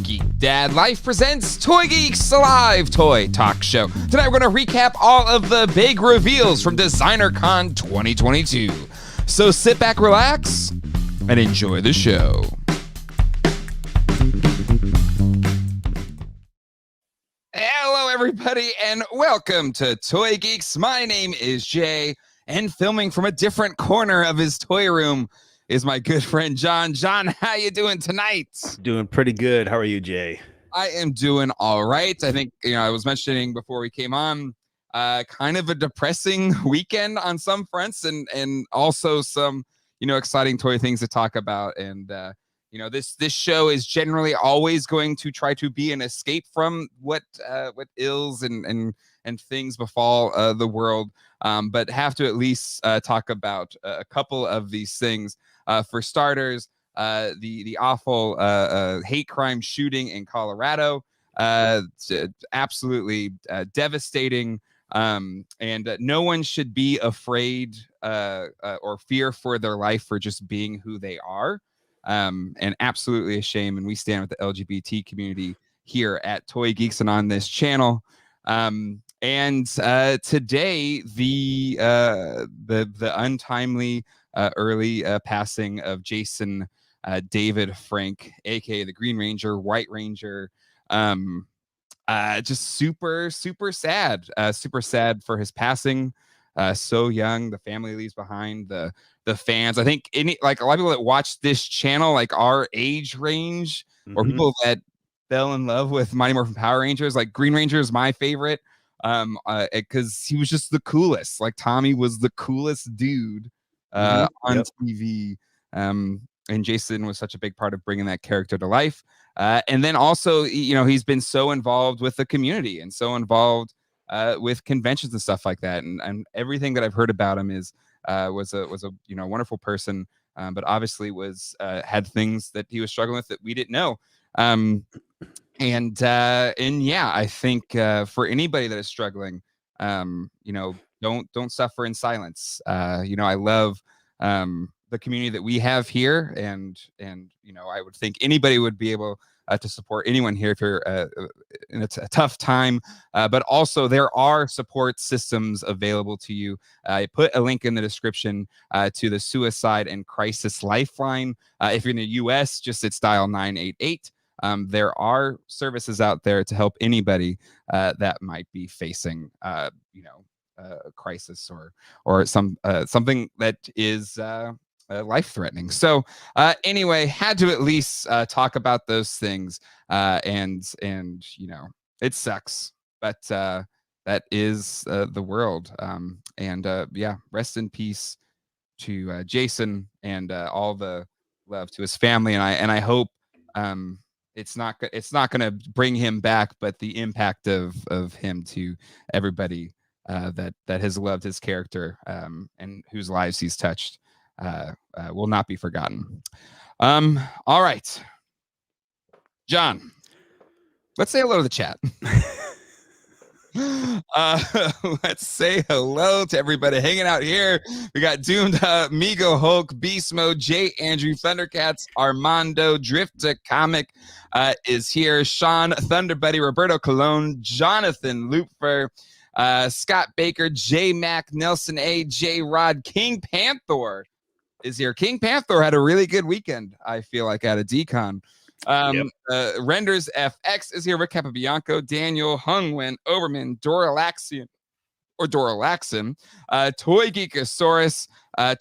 Geek Dad Life presents Toy Geeks, a live toy talk show. Tonight we're going to recap all of the big reveals from DesignerCon 2022. So sit back, relax, and enjoy the show. Hello, everybody, and welcome to Toy Geeks. My name is Jay, and filming from a different corner of his toy room is my good friend John. John, how you doing tonight? Doing pretty good. How are you, Jay? I am doing all right. I think, I was mentioning before we came on, kind of a depressing weekend on some fronts, and also some, exciting toy things to talk about. And, this show is generally always going to try to be an escape from what ills and things befall the world, but have to at least talk about a couple of these things. For starters, the awful hate crime shooting in Colorado, absolutely devastating, and no one should be afraid or fear for their life for just being who they are, and absolutely a shame. And we stand with the LGBT community here at Toy Geeks and on this channel. And today, the untimely early passing of Jason David Frank, aka the Green Ranger, White Ranger. Just super sad. Super sad for his passing. So young. The family leaves behind. The fans. I think a lot of people that watch this channel, like our age range, or people that fell in love with Mighty Morphin Power Rangers. Like Green Ranger is my favorite, because he was just the coolest. Like Tommy was the coolest dude on TV. And Jason was such a big part of bringing that character to life. And then also, he's been so involved with the community and so involved with conventions and stuff like that. And everything that I've heard about him was a wonderful person, but obviously had things that he was struggling with that we didn't know. And yeah, I think for anybody that is struggling, don't suffer in silence. I love the community that we have here, and I would think anybody would be able to support anyone here if you're in a tough time, but also there are support systems available to you. I put a link in the description to the Suicide and Crisis Lifeline. If you're in the US, just it's dial 988. There are services out there to help anybody that might be facing a crisis or something that is life-threatening. So anyway, had to at least talk about those things, and it sucks, but that is the world. And yeah, rest in peace to Jason, and all the love to his family. And I hope it's not going to bring him back, but the impact of him to everybody that has loved his character, and whose lives he's touched, will not be forgotten. All right, John, let's say hello to the chat. Let's say hello to everybody hanging out here. We got Doomed, Migo, Hulk, Beast Mode, Jay, Andrew, Thundercats, Armando, Drifter Comic is here. Sean, Thunderbuddy, Roberto Colon, Jonathan Looper, Scott Baker, J Mac, Nelson A, J Rod, King Panthor is here. King Panthor had a really good weekend, I feel like, at a DCon. Renders FX is here. Rick Capabianco, Daniel, Hungwen, Oberman, Doralaxian, Toy Geekosaurus,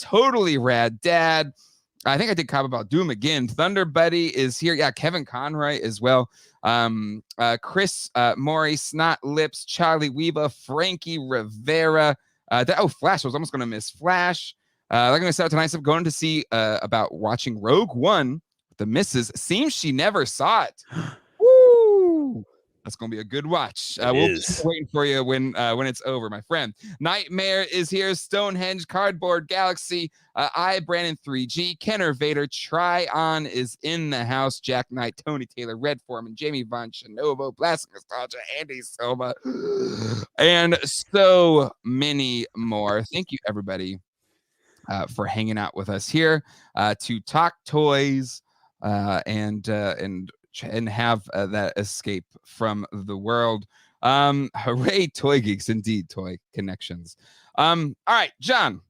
Totally Rad Dad. I think I did comment about Doom again. Thunder Buddy is here. Yeah, Kevin Conroy as well. Chris Maury, Snot Lips, Charlie Weeba, Frankie Rivera. Flash. I was almost going to miss Flash. Like I said tonight, I'm going to see about watching Rogue One with the missus. Seems she never saw it. Woo! That's going to be a good watch. We'll be waiting for you when it's over, my friend. Nightmare is here. Stonehenge, Cardboard Galaxy, Brandon 3G, Kenner Vader, Tryon is in the house. Jack Knight, Tony Taylor, Red Foreman, Jamie Von Chinovo, Blast Nostalgia, Andy Silva, and so many more. Thank you, everybody, for hanging out with us here to talk toys and and have that escape from the world. Hooray, toy geeks, indeed, toy connections. All right, John.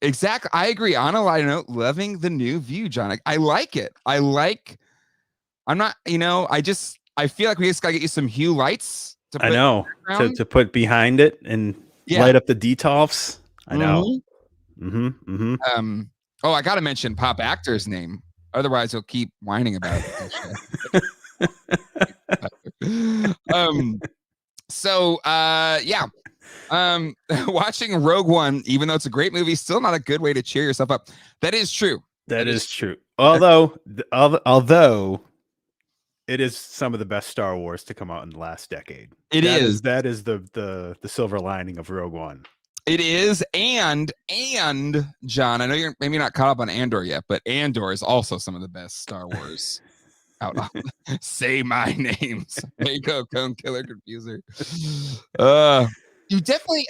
Exactly. I agree. On a lighter note, loving the new view, John. I like it. I'm not, I feel like we just gotta get you some hue lights to put I know to put behind it and light up the detolfs. I know. Oh, I gotta mention Pop Actor's name. Otherwise, he'll keep whining about it. Watching Rogue One, even though it's a great movie, still not a good way to cheer yourself up. That is true. That is true. Although it is some of the best Star Wars to come out in the last decade. That is the silver lining of Rogue One. It is, and John, I know you're maybe not caught up on Andor yet, but Andor is also some of the best Star Wars out. Say my names. There you go, Cone Killer Confuser. You definitely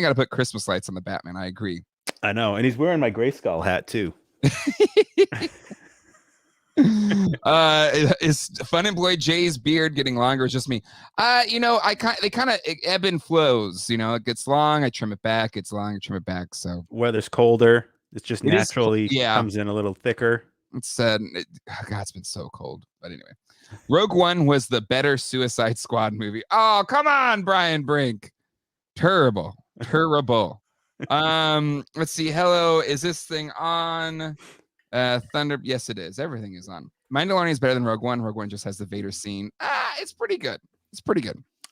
got to put Christmas lights on the Batman. I agree. I know, and he's wearing my Grayskull hat too. Is Fun Employee Jay's beard getting longer? It's just me. They kind of ebb and flows. It gets long, I trim it back. It's long, I trim it back. So weather's colder. It's just naturally comes in a little thicker. It's it's been so cold. But anyway, Rogue One was the better Suicide Squad movie. Oh, come on, Brian Brink. Terrible. Let's see. Hello, is this thing on? Thunder, yes, it is. Everything is on. Mandalorian is better than Rogue One. Rogue One just has the Vader scene. It's pretty good.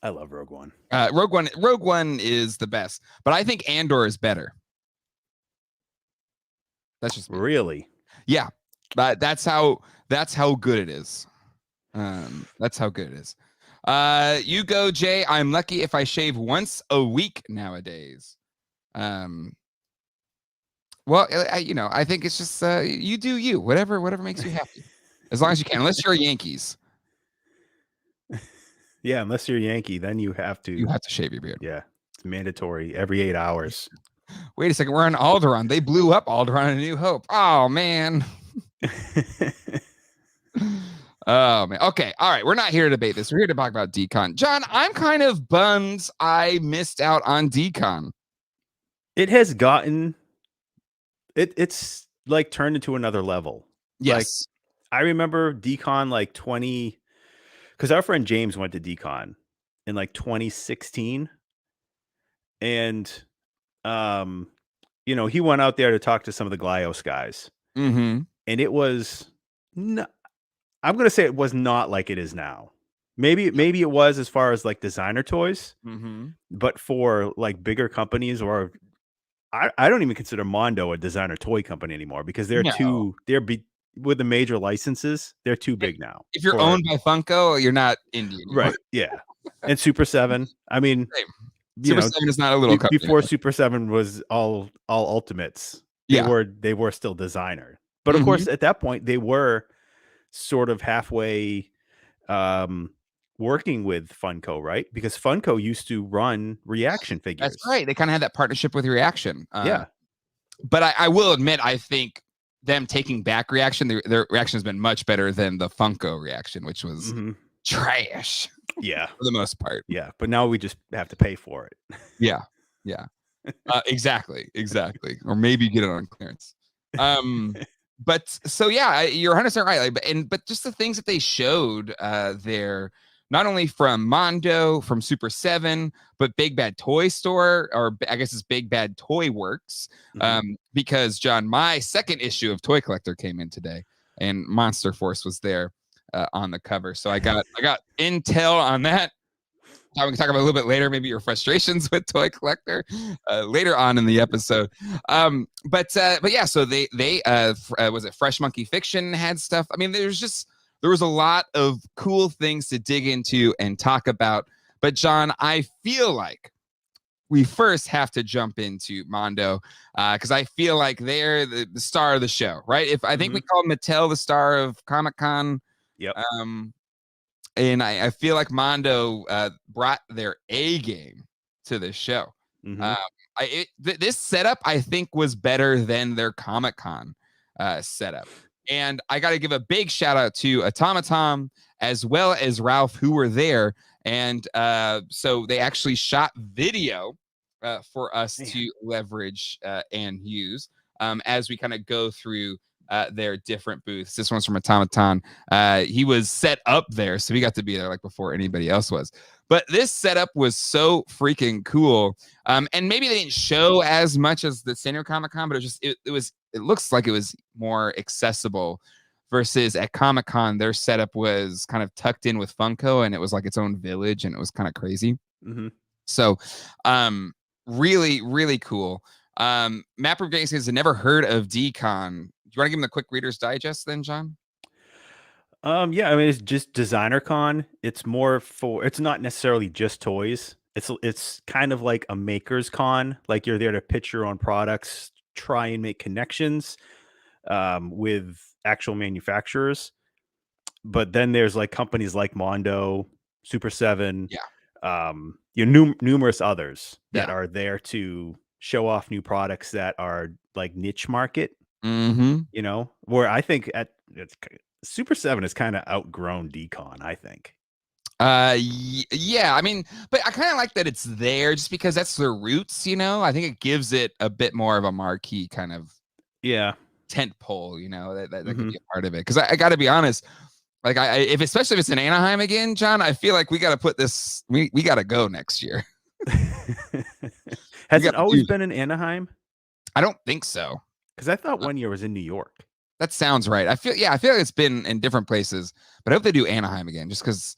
I love Rogue One. Rogue One is the best, but I think Andor is better. That's just me. Really, yeah. But that's how good it is. That's how good it is. You go, Jay. I'm lucky if I shave once a week nowadays. Well, I think it's just you do you. Whatever makes you happy, as long as you can. Unless you're a Yankees. Yeah, unless you're a Yankee, then you have to shave your beard. Yeah, it's mandatory every 8 hours. Wait a second, we're on Alderaan. They blew up Alderaan in A New Hope. Oh man. Oh man. Okay. All right. We're not here to debate this. We're here to talk about DCon. John, I'm kind of bummed I missed out on DCon. It has gotten. It's like turned into another level. Yes. Like, I remember DCon like 20, because our friend James went to DCon in like 2016. And, he went out there to talk to some of the Glyos guys. Mm-hmm. And it was, I'm going to say it was not like it is now. Maybe it was as far as like designer toys, but for like bigger companies or I don't even consider Mondo a designer toy company anymore because with the major licenses, they're too big now. If you're owned by Funko, you're not indie anymore. Right. Yeah. And Super7. I mean, Super7 is not a little company. Before Super7 was all Ultimates. They were still designer. But of course, at that point, they were sort of halfway working with Funko, right? Because Funko used to run Reaction figures. That's right. They kind of had that partnership with Reaction. Yeah. But I will admit, I think them taking back Reaction, their reaction has been much better than the Funko Reaction, which was trash. Yeah. For the most part. Yeah. But now we just have to pay for it. Yeah. Exactly. Or maybe get it on clearance. But so yeah, you're 100% right. But just the things that they showed there, not only from Mondo, from Super7, but Big Bad Toy Store, or I guess it's Big Bad Toy Works. Because John, my second issue of Toy Collector came in today, and Monster Force was there on the cover. So I got intel on that. We can talk about a little bit later, maybe your frustrations with Toy Collector later on in the episode. But yeah, so they was it Fresh Monkey Fiction had stuff. I mean, there was a lot of cool things to dig into and talk about. But John, I feel like we first have to jump into Mondo because I feel like they're the star of the show, right? If I think we call Mattel the star of Comic-Con. Yep. And I feel like Mondo brought their A game to this show. This setup, I think, was better than their Comic-Con setup. And I got to give a big shout out to Automaton as well as Ralph, who were there. And so they actually shot video for us to leverage and use as we kind of go through their different booths. This one's from Automaton. He was set up there, so we got to be there like before anybody else was. But this setup was so freaking cool. And maybe they didn't show as much as the San Diego Comic-Con, but it looks like it was more accessible versus at Comic-Con, their setup was kind of tucked in with Funko and it was like its own village and it was kind of crazy. So really, really cool. Map Room Gaming says, I never heard of DCon. Do you want to give him the quick Reader's Digest then, John? Yeah, I mean, it's just designer con. It's more for, it's not necessarily just toys. It's kind of like a maker's con. Like you're there to pitch your own products, try and make connections with actual manufacturers. But then there's like companies like Mondo, Super7, numerous others that are there to show off new products that are like niche market. You know, where I think Super7 has kind of outgrown DCon, I think. Yeah, I mean, but I kind of like that it's there just because that's their roots, you know. I think it gives it a bit more of a marquee kind of tent pole, you know, that could be a part of it. Because I got to be honest, like especially if it's in Anaheim again, John, I feel like we got to put this. We got to go next year. Has it always been in Anaheim? I don't think so. Because I thought one year was in New York. That sounds right. I feel like it's been in different places, but I hope they do Anaheim again, just because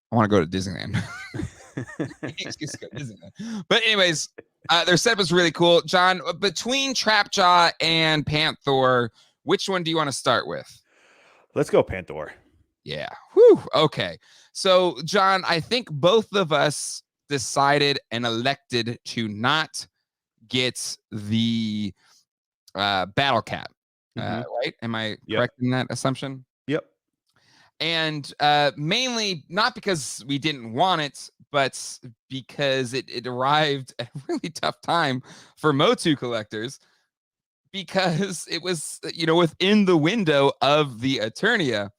I want to go to Disneyland. But anyways, their setup was really cool. John, between Trap Jaw and Panthor, which one do you want to start with? Let's go Panthor. Yeah. Whew. Okay. So, John, I think both of us decided and elected to not get the Battle Cat. Right? Am I correct in that assumption? Yep. And mainly not because we didn't want it, but because it arrived at a really tough time for Motu collectors, because it was, you know, within the window of the Eternia.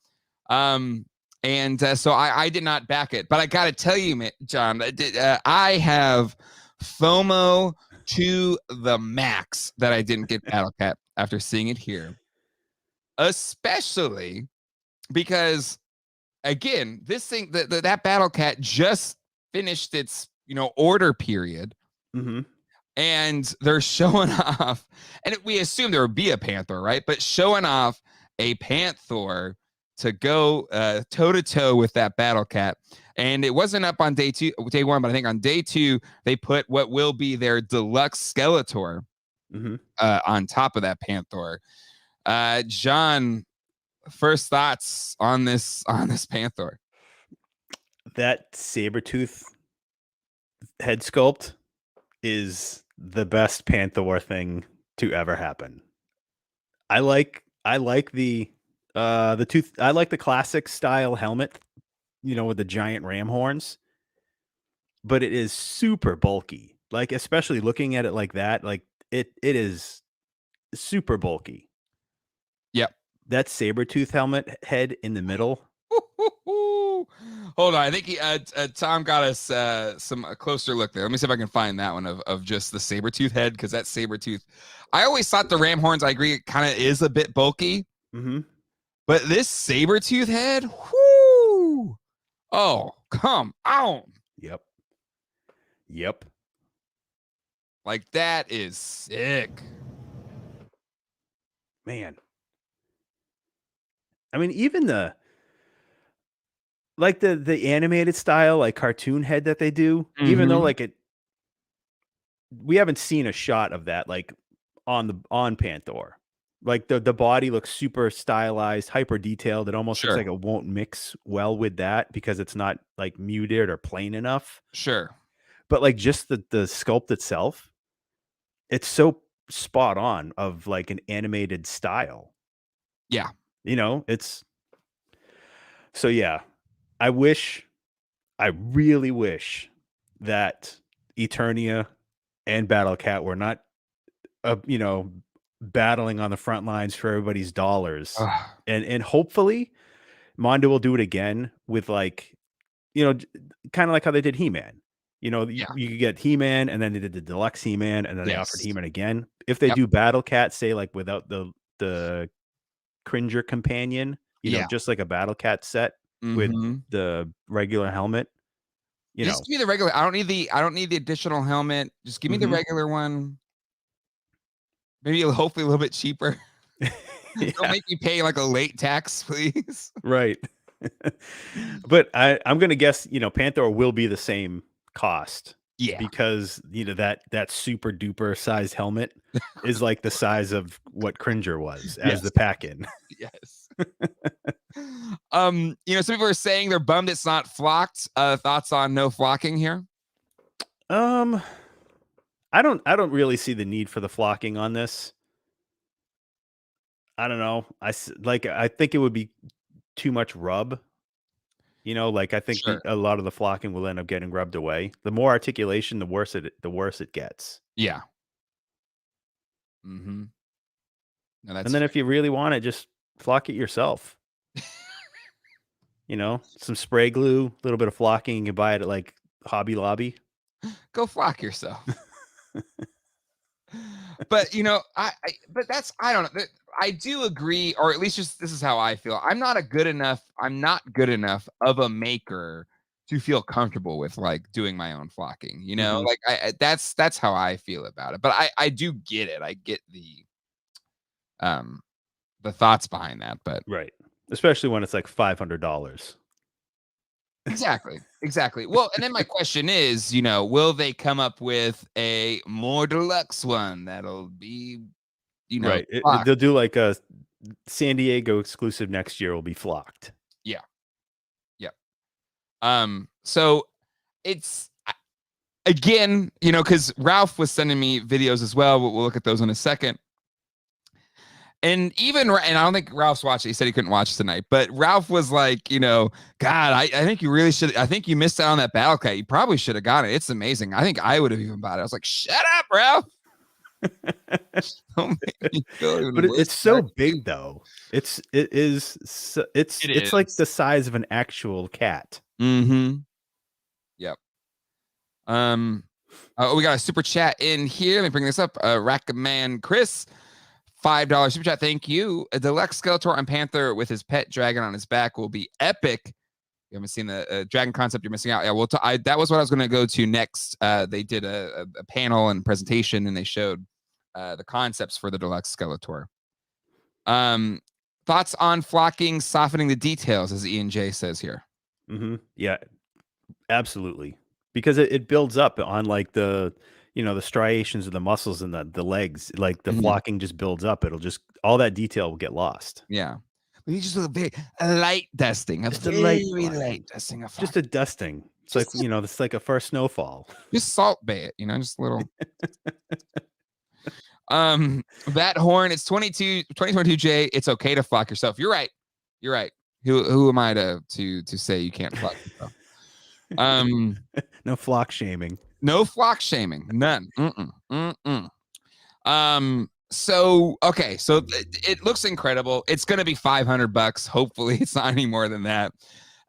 And so I did not back it. But I got to tell you, John, I have FOMO to the max that I didn't get Battle Cat after seeing it here. Especially because, again, this thing, that Battle Cat just finished its, you know, order period. And they're showing off, and we assume there would be a Panthor, right? But showing off a Panthor to go toe-to-toe with that Battle Cat. And it wasn't up on day one, but I think on day 2, they put what will be their deluxe Skeletor on top of that Panthor. John, first thoughts on this Panthor? That Sabretooth head sculpt is the best Panthor thing to ever happen. I like the tooth. I like the classic style helmet, you know, with the giant ram horns, but it is super bulky. Like, especially looking at it like that, like it is super bulky. Yep. That Sabretooth helmet head in the middle. Hold on, I think Tom got us a closer look there. Let me see if I can find that one of just the Sabretooth head, because that Sabretooth, I always thought the ram horns, I agree, it kind of is a bit bulky. But this Sabretooth head, whoo! Oh, come on. Yep. Like, that is sick. Man. I mean, even the animated style, like cartoon head that they do, even though like we haven't seen a shot of that like on Panthor. Like the body looks super stylized, hyper detailed. It almost looks like it won't mix well with that because it's not like muted or plain enough. But like just the sculpt itself, it's so spot on of like an animated style. Yeah. You know, it's so yeah. I really wish that Eternia and Battle Cat were not, you know, battling on the front lines for everybody's dollars. Ugh. And hopefully Mondo will do it again with like, you know, kind of like how they did He-Man. You know, Yeah. you could get He-Man, and then they did the deluxe He-Man, and then they offered Yes. He-Man again. If they Yep. do Battle Cat, say like without the Cringer companion, you know, Yeah. just like a Battle Cat set with Mhm. the regular helmet, you Just know. give me the regular. I don't need the additional helmet. Just give me the Mhm. regular one. Maybe hopefully a little bit cheaper. Don't Yeah, make me pay like a late tax, please. right. But I'm gonna guess, you know, Panthor will be the same cost Yeah. because, you know, that super duper size helmet is like the size of what Cringer was as Yes. the pack-in. Yes. You know, some people are saying they're bummed it's not flocked. Thoughts on no flocking here? Um, I don't really see the need for the flocking on this. I don't know. I think it would be too much rub. You know, like I think Sure. a lot of the flocking will end up getting rubbed away. The more articulation, the worse it gets. Yeah. Mm-hmm. No, And that's then fair. if you really want it, just flock it yourself. You know, some spray glue, a little bit of flocking. You can buy it at like Hobby Lobby. Go flock yourself. But you know, but that's I don't know. I do agree, or at least just this is how I feel. I'm not good enough of a maker to feel comfortable with like doing my own flocking. You know, Mhm. like that's how I feel about it. But I do get it. I get um the thoughts behind that. But Right. Especially when it's like $500. exactly. Well, and then my question is, you know, will they come up with a more deluxe one that'll be, you know, Right. flocked? They'll do like a San Diego exclusive next year will be flocked. Yeah. Yeah. So it's again, you know, because Ralph was sending me videos as well. We'll look at those in a second. And and I don't think Ralph's watching. He said he couldn't watch tonight, but Ralph was like, you know, God, I think you really should. I think you missed out on that battle cat. You probably should have got it. It's amazing. I think I would have even bought it. I was like, shut up, Ralph. Don't make me feel But even worse it's than I so big though. It It's like is. the size of an actual cat. Mm-hmm. Yep. Um, we got a super chat in here. Let me bring this up. Rackman Chris, $5 super chat. Thank you. A deluxe Skeletor and Panther with his pet dragon on his back will be epic. You haven't seen the dragon concept, you're missing out. Yeah, well, that was what I was going to go to next. They did a panel and presentation, and they showed the concepts for the deluxe Skeletor. Thoughts on flocking, softening the details, as Ian J says here. Mhm. Yeah, absolutely. Because it builds up on like the, you know, the striations of the muscles and the legs. Like the Mhm. flocking just builds up. It'll just all that detail will get lost. Yeah. We need just a light dusting, a Just a light very light flocking. dusting of Just flock. a dusting. It's like, Just you know, it's like a first snowfall. just salt bay it, you know, just a little. That horn, it's 2022J. It's okay to flock yourself. You're right. You're right. Who am I to say you can't flock yourself? No flock shaming. No flock shaming. None. So okay, so it looks incredible. It's gonna be $500. Hopefully, it's not any more than that.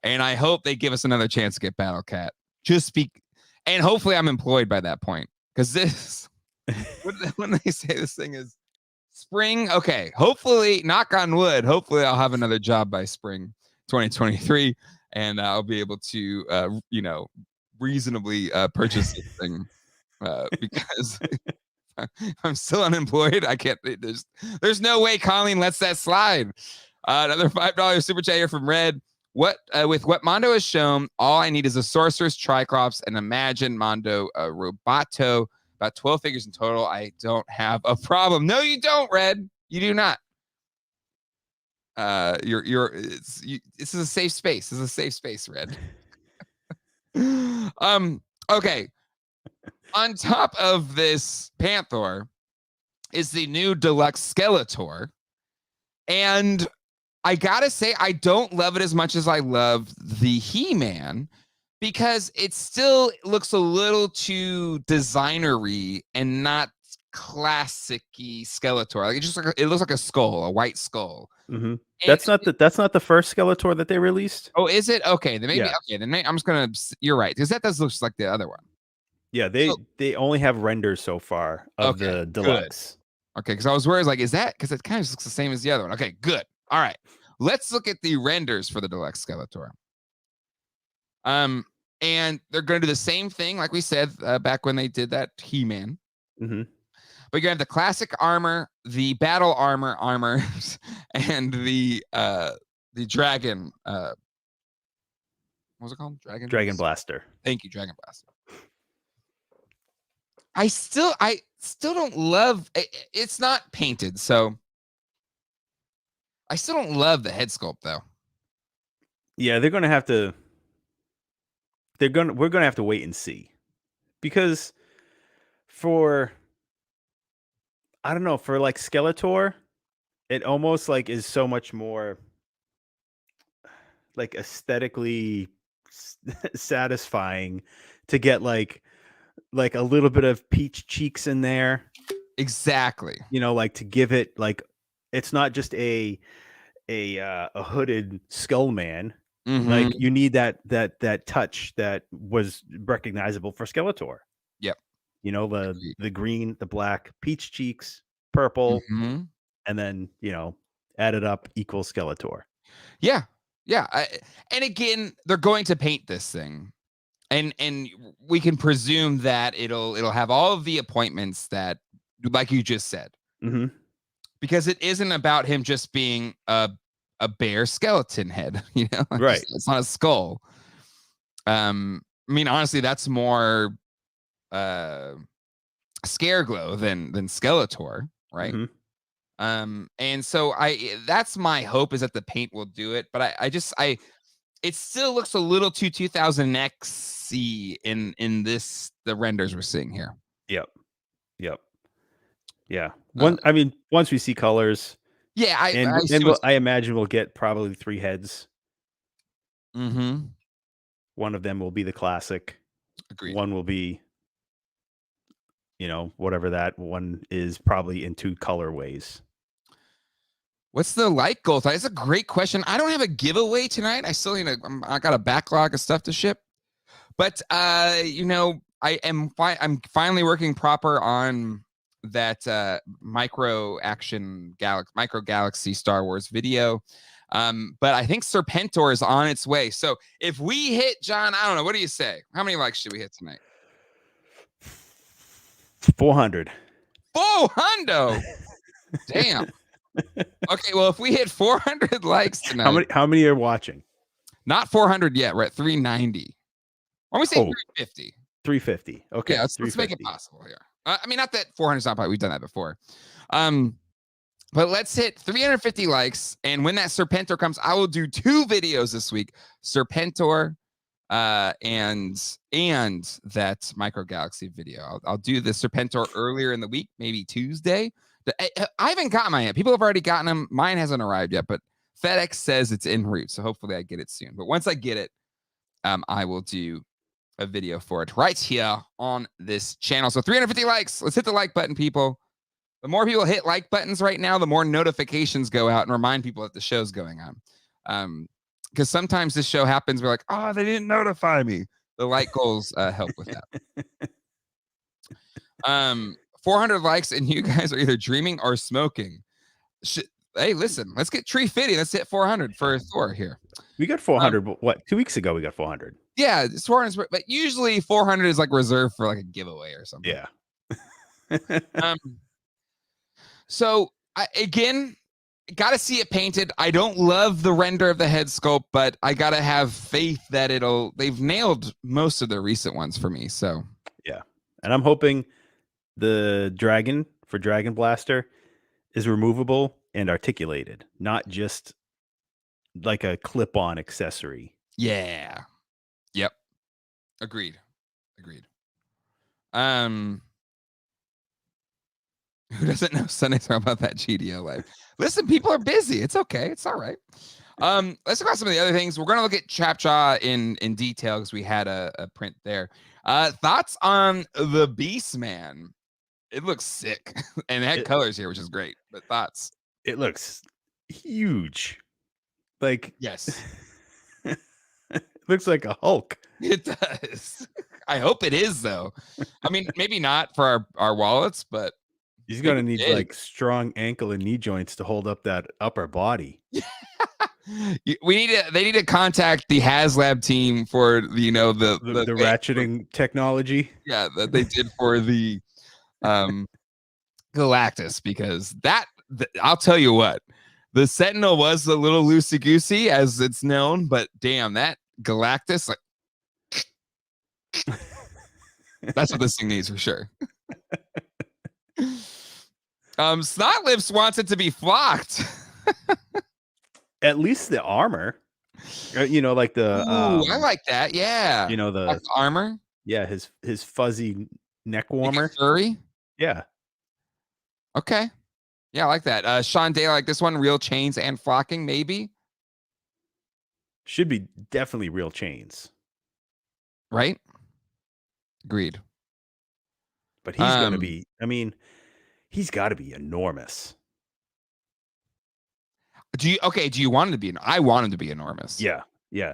And I hope they give us another chance to get Battle Cat. And hopefully I'm employed by that point. Because this when they say this thing is spring, okay. Hopefully, knock on wood, hopefully I'll have another job by spring 2023, and I'll be able to you know, reasonably purchase this thing. Because I'm still unemployed. I can't. There's no way Colleen lets that slide. Another $5 super chat here from Red. With what Mondo has shown, all I need is a Sorceress, Triclops, and Imagine Mondo Roboto. About 12 figures in total. I don't have a problem. No, you don't, Red. You do not. This is a safe space. This is a safe space, Red. Okay. On top of this Panthor is the new deluxe Skeletor. And I gotta say, I don't love it as much as I love the He-Man because it still looks a little too designery and not classic-y Skeletor. Like it looks like a skull, a white skull. Mm-hmm. That's not the first Skeletor that they released. Oh, is it? Okay, then maybe. Yeah. Okay, then I'm just gonna. You're right, because that does look like the other one. Yeah, they only have renders so far of the deluxe. Good. Okay, because I was worried, like, is that because it kind of looks the same as the other one? Okay, good. All right, let's look at the renders for the deluxe Skeletor. And they're going to do the same thing, like we said back when they did that He-Man. Mm-hmm. But you're gonna have the classic armor, the battle armors, and the dragon. What was it called? Dragon Blaster. Thank you, Dragon Blaster. I still don't love it's not painted, so I still don't love the head sculpt though. Yeah, we're gonna have to wait and see, because I don't know, for like Skeletor, it almost like is so much more like aesthetically satisfying to get like a little bit of peach cheeks in there. Exactly. You know, like to give it like, it's not just a hooded skull man. Mm-hmm. Like you need that touch that was recognizable for Skeletor. Yep. You know, the green, the black, peach cheeks, purple, mm-hmm. and then, you know, added up equals Skeletor. Yeah. Yeah. And again, they're going to paint this thing. And we can presume that it'll have all of the appointments that, like you just said, mm-hmm. because it isn't about him just being a bare skeleton head, you know, right? It's not a skull. I mean, honestly, that's more Scareglow than Skeletor, right? Mm-hmm. And so that's my hope, is that the paint will do it, but it still looks a little too 2000X-y in the renders we're seeing here. Yep. Yeah. I mean, once we see colors, yeah, I imagine we'll get probably 3 heads. Mm-hmm. One of them will be the classic. Agreed. One will be, you know, whatever that one is, probably in 2 colorways. What's the light goal? That's a great question. I don't have a giveaway tonight. I still need I got a backlog of stuff to ship, but you know, I'm finally working proper on that micro galaxy Star Wars video. But I think Serpentor is on its way. So if we hit, John, I don't know, what do you say? How many likes should we hit tonight? 400. 400. Damn. Okay, well, if we hit 400 likes tonight, how many are watching? Not 400 yet. We're at 390. Why don't we say 350? 350. Okay, yeah, let's make it possible here. I mean, not that 400 is not probably, we've done that before. But let's hit 350 likes, and when that Serpentor comes, I will do 2 videos this week: Serpentor, and that Micro Galaxy video. I'll do the Serpentor earlier in the week, maybe Tuesday. I haven't gotten mine yet. People have already gotten them. Mine hasn't arrived yet, but FedEx says it's en route, so hopefully I get it soon. But once I get it, I will do a video for it right here on this channel. So 350 likes. Let's hit the like button, people. The more people hit like buttons right now, the more notifications go out and remind people that the show's going on. Because sometimes this show happens, we're like, oh, they didn't notify me. The like goals help with that. 400 likes, and you guys are either dreaming or smoking. Hey, listen, let's get tree fitting. Let's hit 400 for Thor here. We got 400. What? 2 weeks ago, we got 400. Yeah, it's 400, but usually 400 is like reserved for like a giveaway or something. Yeah. So again, got to see it painted. I don't love the render of the head sculpt, but I got to have faith that they've nailed most of the recent ones for me. So yeah. And I'm hoping the dragon for Dragon Blaster is removable and articulated, not just like a clip-on accessory. Yeah. Yep. Agreed. Who doesn't know Sundays are about that GDO life? Listen, people are busy. It's okay. It's all right. Let's talk about some of the other things. We're going to look at Trap Jaw in detail because we had a print there. Thoughts on the Beastman? It looks sick, and it had colors here, which is great. But thoughts? It looks huge. Like, Yes, it looks like a Hulk. it does. I hope it is, though. I mean, maybe not for our wallets, but He's going to need like strong ankle and knee joints to hold up that upper body. They need to contact the HasLab team for the ratcheting technology. Yeah, that they did for the Galactus, because I'll tell you what, the Sentinel was a little loosey goosey as it's known, but damn, that Galactus, like, that's what this thing needs for sure. Snotlips wants it to be flocked. At least the armor, like the. Ooh, I like that. Yeah, the armor. Yeah, his fuzzy neck warmer. Furry. Yeah. Okay. Yeah, I like that. Sean Day, like this one, real chains and flocking, maybe. Should be definitely real chains. Right? Agreed. But he's going to be, he's got to be enormous. Do you want him to be? I want him to be enormous. Yeah. Yeah.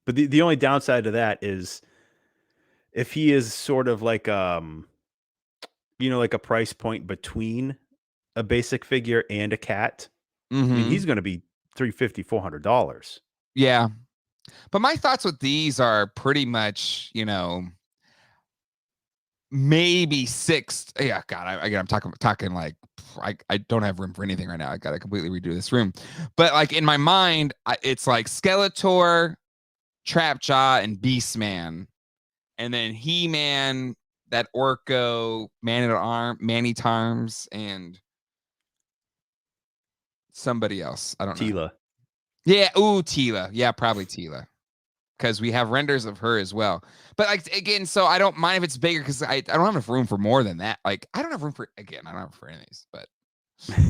But the only downside to that is if he is sort of like, like a price point between a basic figure and a cat, he's going to be $350, $400. Yeah. But my thoughts with these are pretty much, maybe six. Yeah, God, I'm talking like I don't have room for anything right now. I got to completely redo this room. But like in my mind, it's like Skeletor, Trap Jaw, and Beastman, and then He-Man, that Orko, Manny Tarms, and somebody else. I don't know. Tila. Yeah, Tila. Yeah, probably Tila. Because we have renders of her as well. But like again, so I don't mind if it's bigger because I don't have enough room for more than that. Like I don't have room for I don't have room for any of these, but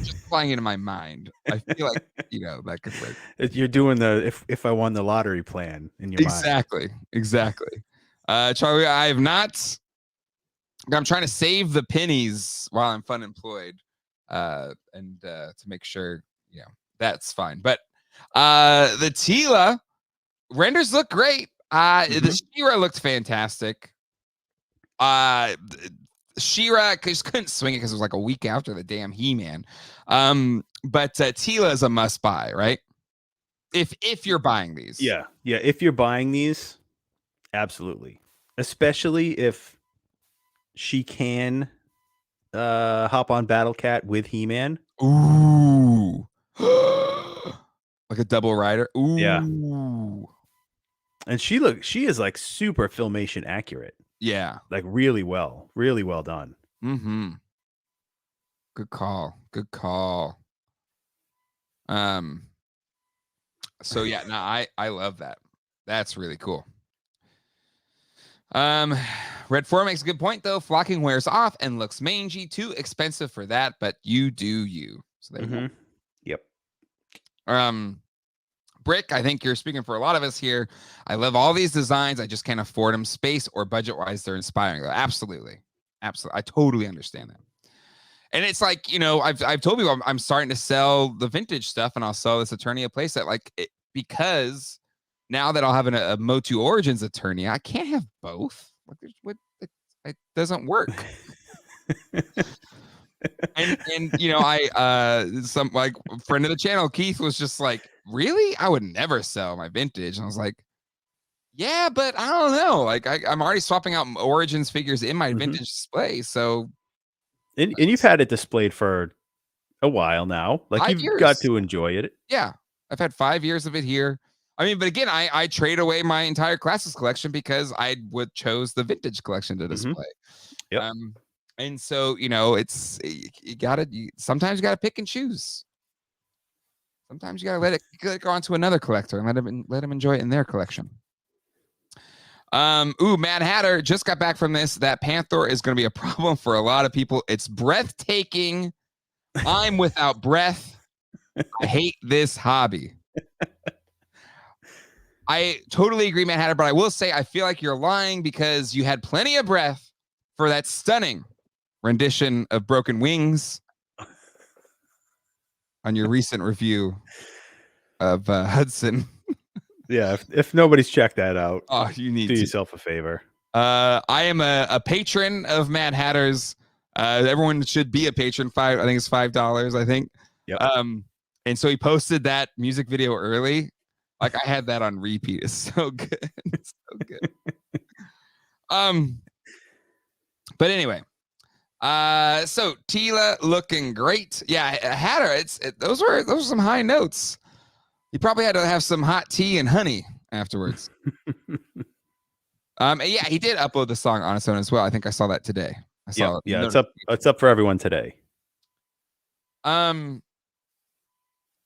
just flying into my mind. I feel like that could work. You're doing the if I won the lottery plan in your mind. Exactly. Charlie, I have not. I'm trying to save the pennies while I'm fun employed. And to make sure, that's fine. But the Tila renders look great. The She-Ra looked fantastic. She-Ra just couldn't swing it because it was like a week after the damn He-Man. But Tila is a must buy, right? If you're buying these. Yeah. If you're buying these, absolutely. Especially if she can hop on Battle Cat with He-Man. Ooh. Like a double rider. Ooh. Yeah. And she is like super Filmation accurate. Yeah. Like really well done. Mm-hmm. Good call. So yeah, no, I love that. That's really cool. Red 4 makes a good point though. Flocking wears off and looks mangy. Too expensive for that, but you do you. So there Yep. Brick, I think you're speaking for a lot of us here. I love all these designs. I just can't afford them. Space or budget wise, they're inspiring. Absolutely. I totally understand that. And it's like, I've told people I'm starting to sell the vintage stuff, and I'll sell this Eternia playset because now that I'll have a Motu Origins Eternia, I can't have both. It doesn't work. and I some like friend of the channel, Keith, was just like, really? I would never sell my vintage. And I was like, yeah, but I don't know. Like I'm already swapping out Origins figures in my vintage display. So and you've had it displayed for a while now. Like you've got to enjoy it. Yeah. I've had 5 years of it here. I mean, but again, I trade away my entire Classics collection because I chose the vintage collection to display. Yep. And so, it's sometimes you gotta pick and choose. Sometimes you gotta let it go on to another collector and let him enjoy it in their collection. Mad Hatter just got back from this. That Panthor is gonna be a problem for a lot of people. It's breathtaking. I'm without breath. I hate this hobby. I totally agree, Mad Hatter, but I will say I feel like you're lying because you had plenty of breath for that stunning rendition of Broken Wings on your recent review of Hudson. Yeah, if nobody's checked that out, Oh, you need do to. yourself a favor. I am a patron of Mad Hatter's. Everyone should be a patron. I think it's $5. I think. Yep. And so he posted that music video early. Like I had that on repeat. It's so good. It's so good. But anyway, so Tila looking great. Yeah, Hatter. Those were some high notes. He probably had to have some hot tea and honey afterwards. Yeah, he did upload the song on its own as well. I think I saw that today. I saw it. Yeah, it's up for everyone today.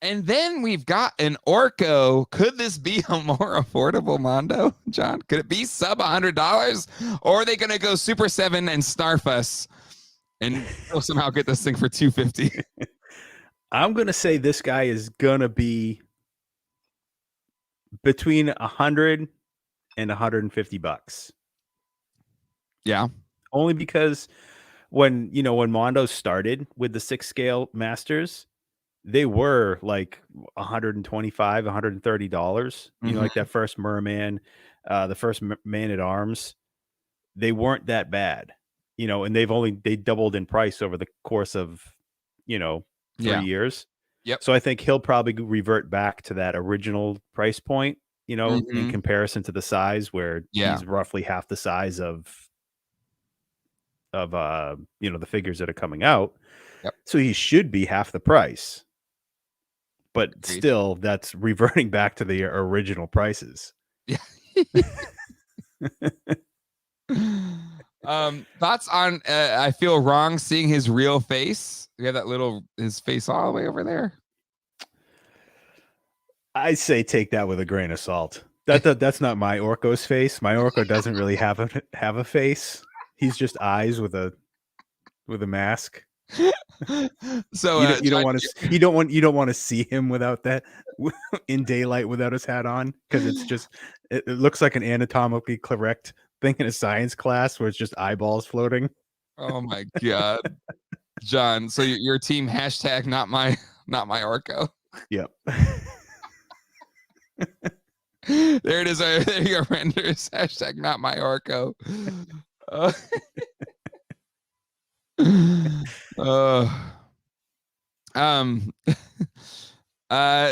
And then we've got an Orko. Could this be a more affordable Mondo, John? Could it be sub $100? Or are they going to go Super7 and snarf us and somehow get this thing for $250? I'm going to say this guy is going to be between $100 and $150. Yeah. Only because when Mondo started with the 6-scale masters, they were like $125, $130. Like that first Merman, the first Man at Arms, they weren't that bad. And they doubled in price over the course of 3 years. Yep. So I think he'll probably revert back to that original price point, in comparison to the size where he's roughly half the size of the figures that are coming out. Yep. So he should be half the price. But Agreed. Still, that's reverting back to the original prices. Yeah. Thoughts on I feel wrong seeing his real face. We have his face all the way over there. I say take that with a grain of salt. That's not my Orko's face. My Orko doesn't really have a face. He's just eyes with a mask. So you don't want to see him without that in daylight without his hat on, because it looks like an anatomically correct thing in a science class where it's just eyeballs floating. Oh my god, John! So your team hashtag not my Orko. Yep. There it is. There you go, renders hashtag not my Orko.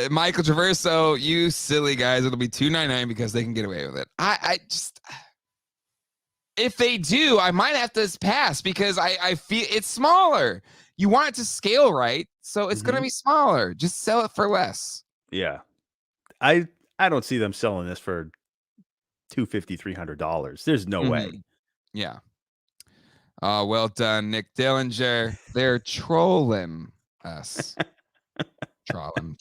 Michael Traverso, you silly guys, it'll be $299 because they can get away with it. I just, if they do, I might have to pass because I feel it's smaller. You want it to scale right, so it's gonna be smaller. Just sell it for less. Yeah, I don't see them selling this for $250, $300. There's no way. Yeah. Well done, Nick Dillinger. They're trolling us. trolling.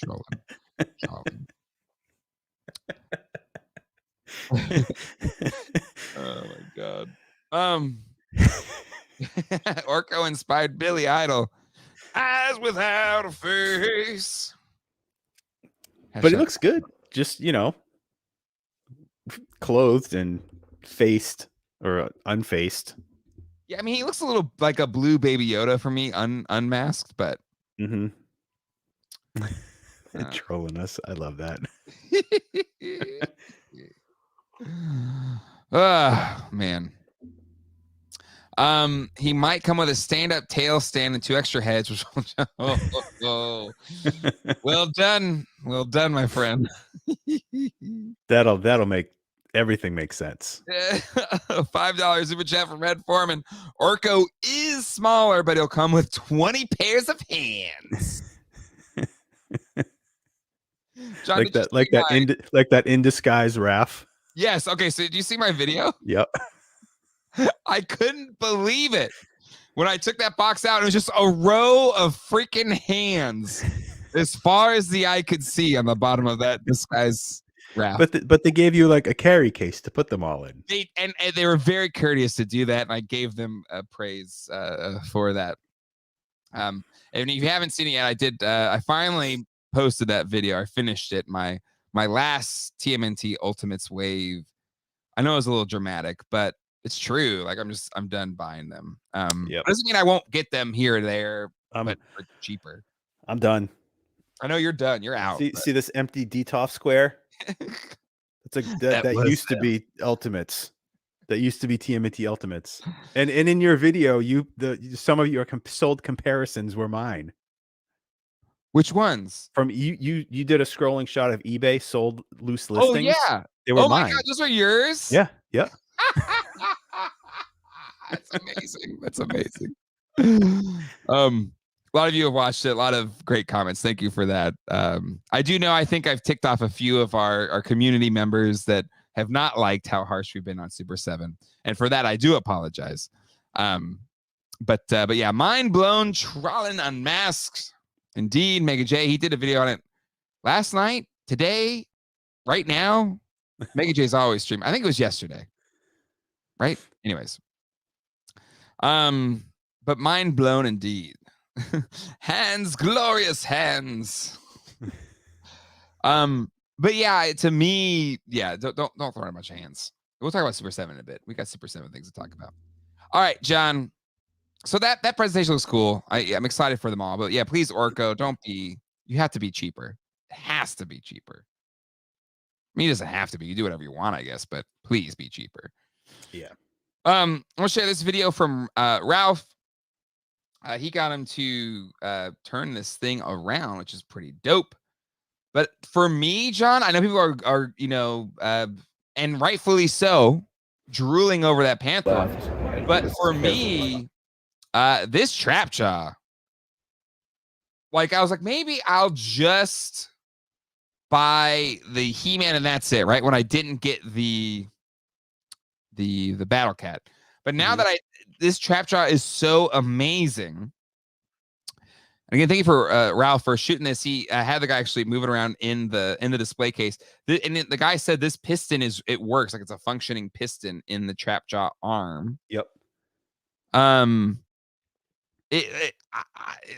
Oh my god. Orko inspired Billy Idol. Eyes without a face. But it looks good. Just, clothed and faced or unfaced. Yeah, I mean, he looks a little like a blue Baby Yoda for me, unmasked, but trolling us. I love that. Man. He might come with a stand-up tail stand and 2 extra heads. Which, well done, my friend. That'll make everything make sense. $5 super chat from Red Foreman. Orko is smaller, but he'll come with 20 pairs of hands. John, like that in disguise Raph. Yes. Okay. So did you see my video? Yep. I couldn't believe it when I took that box out. It was just a row of freaking hands as far as the eye could see on the bottom of that disguise wrap. But they gave you like a carry case to put them all in. And they were very courteous to do that, and I gave them praise for that. And if you haven't seen it yet, I did. I finally posted that video. I finished it. My last TMNT Ultimates wave. I know it was a little dramatic, but It's true. Like I'm done buying them. Yep. Doesn't mean I won't get them here or there, but for cheaper. I'm done. I know you're done. You're out. See this empty DTOF square? It's that used to be Ultimates. That used to be TMNT Ultimates. And in your video, some of your sold comparisons were mine. Which ones? From you did a scrolling shot of eBay sold loose listings. Oh yeah, they were mine. My God, those are yours. Yeah, yeah. That's amazing. That's amazing. A lot of you have watched it. A lot of great comments. Thank you for that. I do know. I think I've ticked off a few of our community members that have not liked how harsh we've been on Super 7, and for that I do apologize. But yeah, mind blown. Trollin Unmasked. Indeed, Mega J. He did a video on it last night, today, right now. Mega J's always streaming. I think it was yesterday. Right? Anyways. But mind blown indeed. Hands, glorious hands. But yeah, to me, yeah, don't throw out a bunch of hands. We'll talk about Super 7 in a bit. We got Super 7 things to talk about. All right, John. So that presentation looks cool. I'm excited for them all. But yeah, please, Orko, you have to be cheaper. It has to be cheaper. I mean, it doesn't have to be. You do whatever you want, I guess, but please be cheaper. Yeah. I'm gonna share this video from Ralph. He got him to turn this thing around, which is pretty dope. But for me, John, I know people are and rightfully so, drooling over that Panthor. But for me, this Trap Jaw, like I was like, maybe I'll just buy the He-Man and that's it, right? When I didn't get the Battle Cat. But now that this Trap Jaw is so amazing. Again, thank you for Ralph for shooting this. He had the guy actually move it around in the display case. And the guy said this piston it works, like it's a functioning piston in the Trap Jaw arm. Yep. It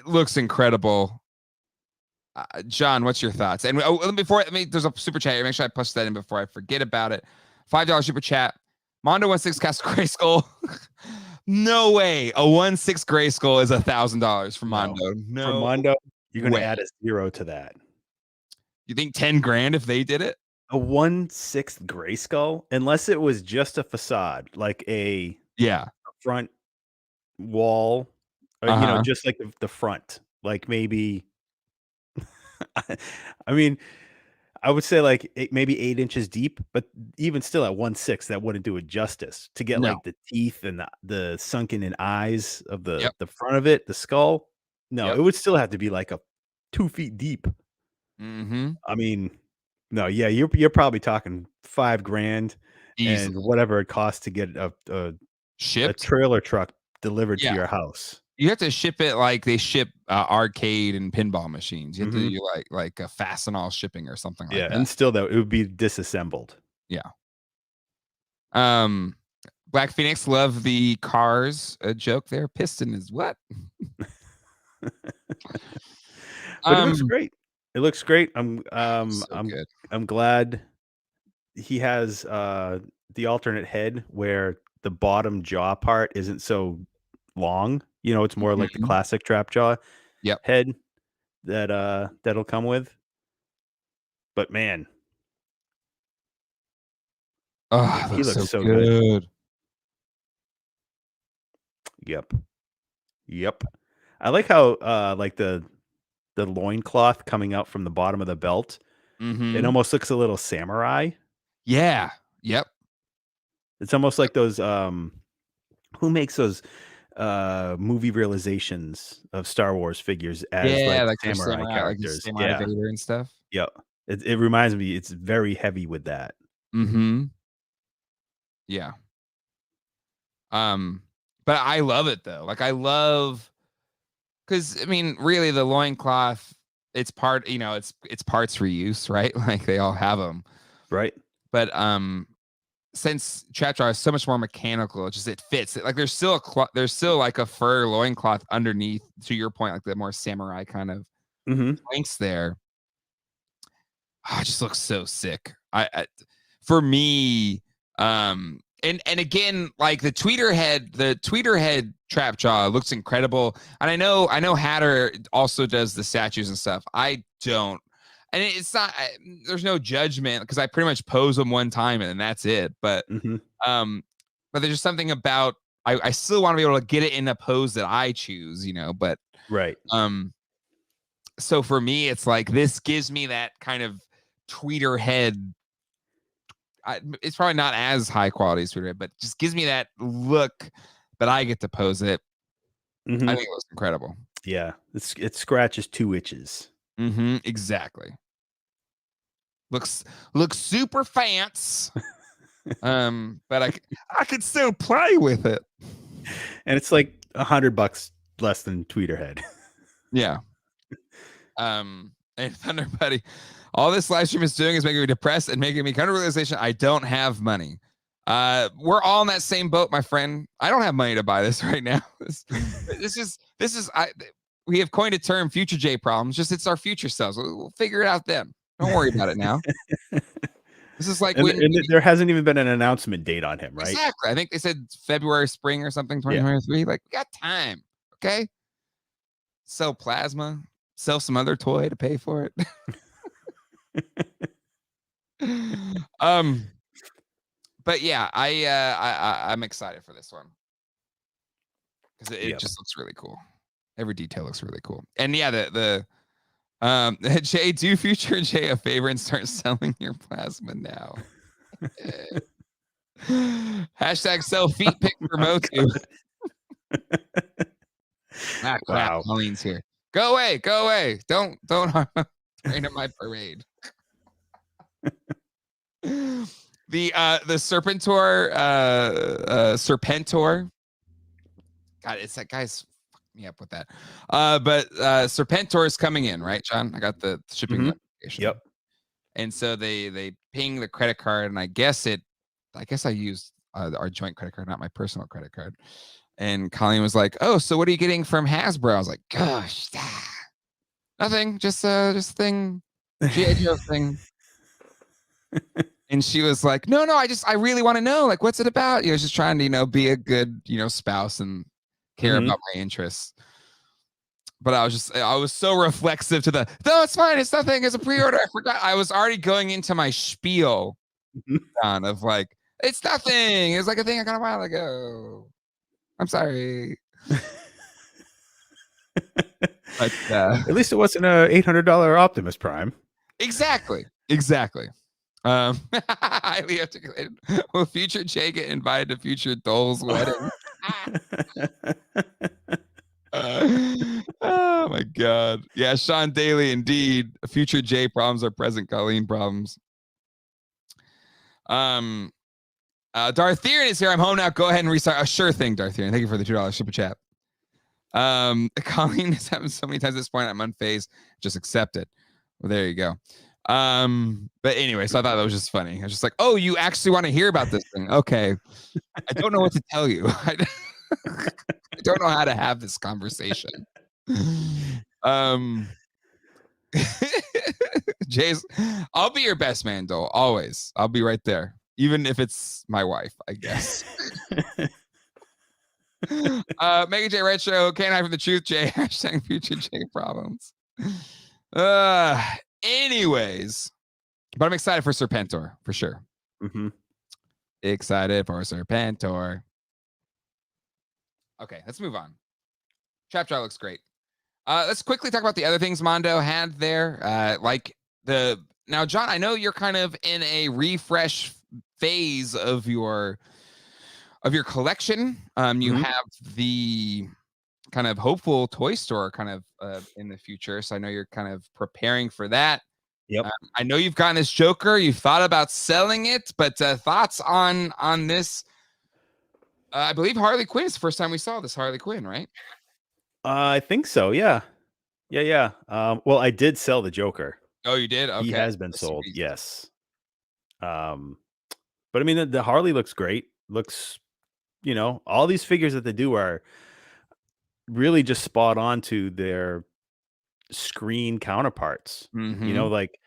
looks incredible. John, what's your thoughts? And there's a super chat here. Make sure I push that in before I forget about it. $5 super chat. Mondo 1/6 Castle Grayskull. No way. A 1/6 Grayskull is $1,000 for Mondo. No. For Mondo, you're going to add a 0 to that. You think 10 grand if they did it? A 1/6 Grayskull, unless it was just a facade, like a front wall, or, just like the front, like maybe. I mean, I would say like maybe 8 inches deep, but even still at 1/6, that wouldn't do it justice to get like the teeth and the sunken in eyes of the front of it, the skull. No, it would still have to be like a 2 feet deep. I mean, no, yeah, you're probably talking $5 grand and whatever it costs to get a trailer truck delivered to your house. You have to ship it like they ship arcade and pinball machines. You have to do like a Fastenal shipping or something like that. And still though, it would be disassembled. Yeah. Black Phoenix, love the cars joke there. Piston is what? But it looks great. It looks great. I'm glad he has the alternate head where the bottom jaw part isn't so long. It's more like the classic Trap Jaw head that'll come with. But man, he looks so good. Yep. I like how like the loincloth coming out from the bottom of the belt. It almost looks a little samurai. Yeah. Yep. It's almost like those who makes those movie realizations of Star Wars figures as like samurai characters, like samurai Vader and stuff. Yep. It reminds me, it's very heavy with that. Yeah. But I love it though. Like I love, because I mean, really, the loincloth, it's part, it's parts for use, right? Like they all have them, right? But since Trap Jaw is so much more mechanical, it fits. Like there's still like a fur loincloth underneath. To your point, like the more samurai kind of links there. Oh, it just looks so sick. For me, it and again, like the tweeter head trap jaw looks incredible. And I know Hatter also does the statues and stuff. I don't, and it's not. There's no judgment because I pretty much pose them one time and that's it. But but there's just something about I still want to be able to get it in a pose that I choose, you know. But right. So for me, it's like this gives me that kind of tweeter head. It's probably not as high quality as tweeter head, but just gives me that look that I get to pose it. I think it looks incredible. Yeah, it scratches 2 itches. Exactly. Looks super fancy. But I could still play with it. And it's like $100 less than Tweeterhead. Yeah. And Thunder Buddy, all this live stream is doing is making me depressed and making me kind of realization I don't have money. We're all in that same boat, my friend. I don't have money to buy this right now. We have coined a term, future J problems. Just it's our future selves. We'll figure it out then. Don't worry about it now. This is like and there hasn't even been an announcement date on him, right? Exactly. I think they said February, spring, or something, 2023. Like, we got time. Okay. Sell plasma. Sell some other toy to pay for it. But yeah, I'm excited for this one because it just looks really cool. Every detail looks really cool. And yeah, Jay, do future Jay a favor and start selling your plasma now. Hashtag sell feet pic for Motu. Wow, Colleen's here. Go away. Don't rain on my parade. The Serpentor, God, it's that guy's fucked me up with that. But Serpentor is coming in, right, John? I got the shipping notification. Yep. And so they ping the credit card, and I guess I used our joint credit card, not my personal credit card. And Colleen was like, "Oh, so what are you getting from Hasbro?" I was like, "Gosh, nothing, just a thing, G.I. Joe thing." And she was like, "No, I really want to know, like, what's it about?" You know, just trying to, be a good, spouse and care about my interests. But I was so reflexive to no, it's fine, it's nothing, it's a pre-order. I forgot. I was already going into my spiel of like, it's nothing. It's like a thing I got a while ago. I'm sorry. But at least it wasn't a $800 Optimus Prime. Exactly. Highly articulated. Will future Jay get invited to future Dole's wedding? Oh my God. Yeah, Sean Daly, indeed. Future J problems are present Colleen problems. Darthian is here. I'm home now. Go ahead and restart. Sure thing, Darthian. Thank you for the $2 super chat. Colleen has happened so many times at this point. I'm unfazed. Just accept it. Well, there you go. But anyway, so I thought that was just funny. I was just like, oh, you actually want to hear about this thing? Okay. I don't know what to tell you. I don't know how to have this conversation. Jay's, I'll be your best man, Dole. Always. I'll be right there. Even if it's my wife, I guess. Mega J Retro, can't hide from the truth, Jay. Hashtag future J problems. Anyways, but I'm excited for Serpentor for sure. Excited for Serpentor. Okay, let's move on. Trap Jaw looks great. Let's quickly talk about the other things Mondo had there. Now, John, I know you're kind of in a refresh phase of your collection. You have the kind of hopeful toy store kind of in the future, so I know you're kind of preparing for that. Yep. I know you've gotten this Joker. You've thought about selling it, but thoughts on this? I believe Harley Quinn is the first time we saw this Harley Quinn, right? I think so. Yeah. Well, I did sell the Joker. Oh, you did? Okay. He has been sold. Yes. But I mean, the Harley looks great. Looks, all these figures that they do are really just spot on to their screen counterparts. Like,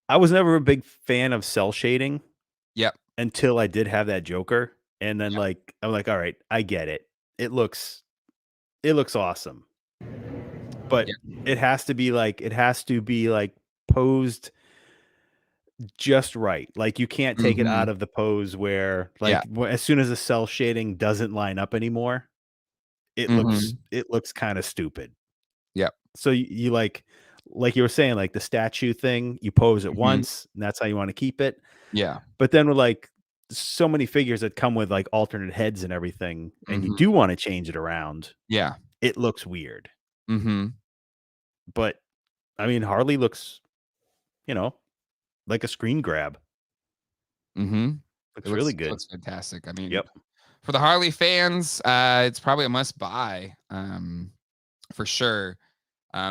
I was never a big fan of cell shading. Yep. until I did have that Joker, and then like I'm like, all right, I get it. It looks awesome, but Yeah. it has to be like posed just right. Like you can't take it Mhm. out of the pose where Yeah. like as soon as the cell shading doesn't line up anymore, Mhm. it looks kind of stupid. Yep. So you like you were saying, like the statue thing, you pose it Mhm. once, and that's how you want to keep it. Yeah. But then with like so many figures that come with like alternate heads and everything, and you Mhm. do want to change it around, Yeah. it looks weird. Mhm. But I mean, Harley looks, you know, like a screen grab. Mhm. Looks really It good. looks fantastic. I mean, Yep. for the Harley fans, it's probably a must buy, for sure.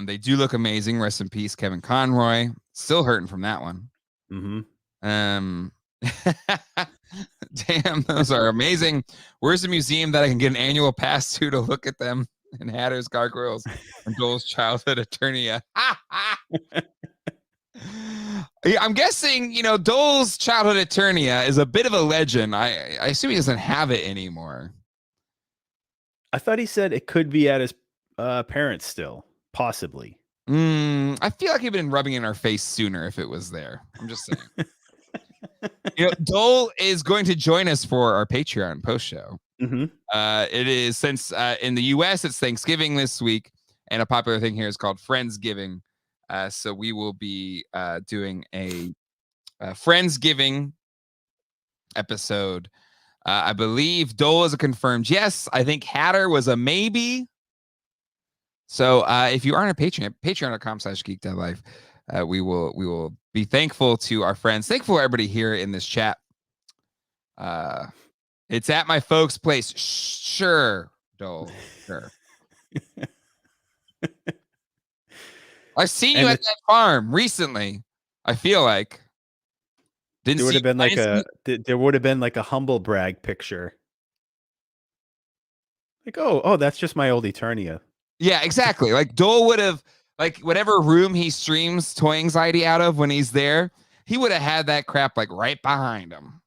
They do look amazing. Rest in peace, Kevin Conroy. Still hurting from that one. Mm-hmm. Um, damn, those are amazing. Where's the museum that I can get an annual pass to look at them? And Hatter's Gargoyles and Joel's childhood eternia. Yeah, I'm guessing, Dole's childhood eternia is a bit of a legend. I assume he doesn't have it anymore. I thought he said it could be at his parents still, possibly. I feel like he'd been rubbing it in our face sooner if it was there. I'm just saying. Dole is going to join us for our Patreon post show. Mm-hmm. It is since in the US it's Thanksgiving this week, and a popular thing here is called Friendsgiving. So we will be doing a Friendsgiving episode. I believe Dole is a confirmed yes. I think Hatter was a maybe. So if you aren't a Patreon, patreon.com/geek.life, we will be thankful to our friends. Thankful for everybody here in this chat. It's at my folks' place. Sure, Dole. Sure. I've seen you And at that farm recently. I feel like didn't there would see. have been I like didn't see. there would have been like a humble brag picture. Like, oh, that's just my old Eternia. Yeah, exactly. Like Dole would have, like whatever room he streams Toy Anxiety out of when he's there, he would have had that crap like right behind him,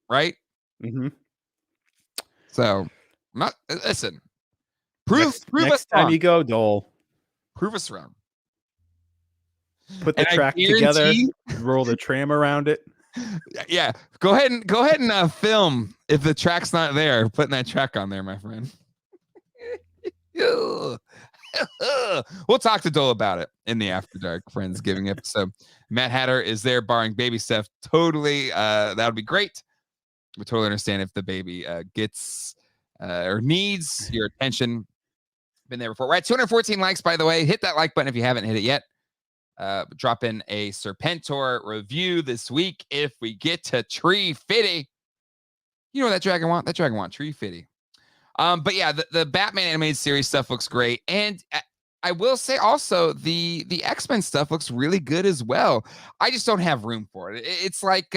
right? Mm-hmm. So, not listen. Prove us Next time wrong. you go, Dole, Prove us wrong. put the And I track together, guarantee, roll the tram around it. yeah, go ahead and film if the track's not there. Putting that track on there, my friend. We'll talk to Dole about it in the After Dark Friendsgiving episode. Matt Hatter is there, barring baby stuff. Totally, that would be great. We totally understand if the baby gets or needs your attention. Been there before. We're at 214 likes, by the way. Hit that like button if you haven't hit it yet. Drop in a Serpentor review this week if we get to Tree Fitty. You know what that dragon want? That dragon want Tree Fitty. But yeah, the Batman animated series stuff looks great, and I will say also the X-Men stuff looks really good as well. I just don't have room for it. It's like,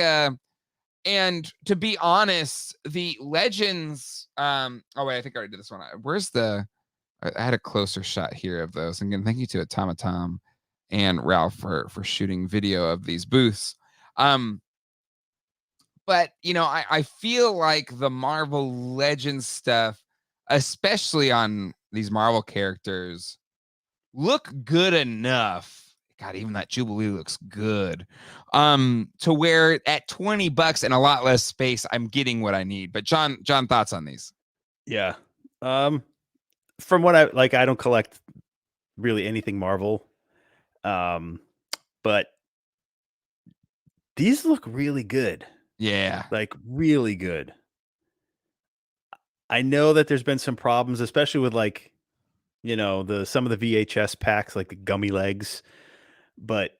and to be honest, the Legends. Oh wait, I think I already did this one. Where's the? I had a closer shot here of those. Again, thank you to Automatom and Ralph for shooting video of these booths. But I feel like the Marvel Legends stuff, especially on these Marvel characters, look good enough. God, even that Jubilee looks good. To where at $20 and a lot less space, I'm getting what I need. But John, thoughts on these? Yeah. From what I don't collect really anything Marvel. But these look really good. Yeah. Like really good. I know that there's been some problems, especially with like, some of the VHS packs, like the gummy legs, but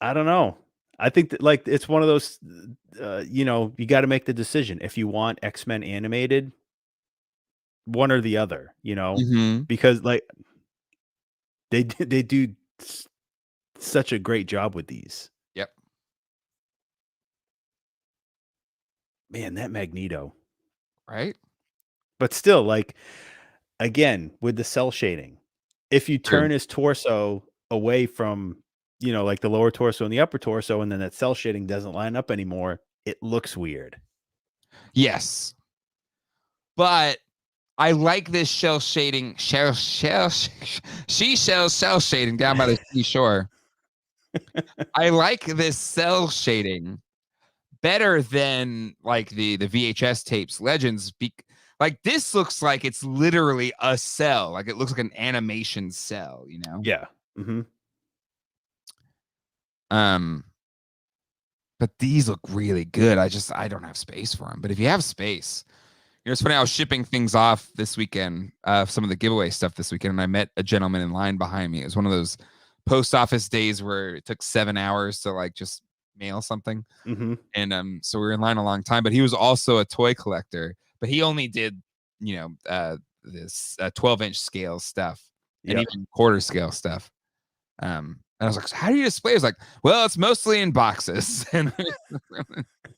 I don't know. I think that like it's one of those, you got to make the decision if you want X-Men animated, one or the other, Mm-hmm. because like they do such a great job with these. Yep. Man, that Magneto. Right. But still, like again with the cell shading, if you True. turn his torso away from you know, like the lower torso and the upper torso, and then that cell shading doesn't line up anymore, it looks weird. Yes. But I like this shell shading, shell shading down by the seashore. I like this cell shading better than like the VHS tapes Legends. Like this looks like it's literally a cell. Like it looks like an animation cell, you know? Yeah. Mm-hmm. But these look really good. I don't have space for them. But if you have space, you know, it's funny. I was shipping things off this weekend, some of the giveaway stuff this weekend, and I met a gentleman in line behind me. It was one of those post office days where it took 7 hours to like just mail something. Mm-hmm. And so we were in line a long time, but he was also a toy collector, but he only did, you know, this 12-inch scale stuff and even quarter scale stuff. And I was like, so how do you display? It's like, well, it's mostly in boxes. And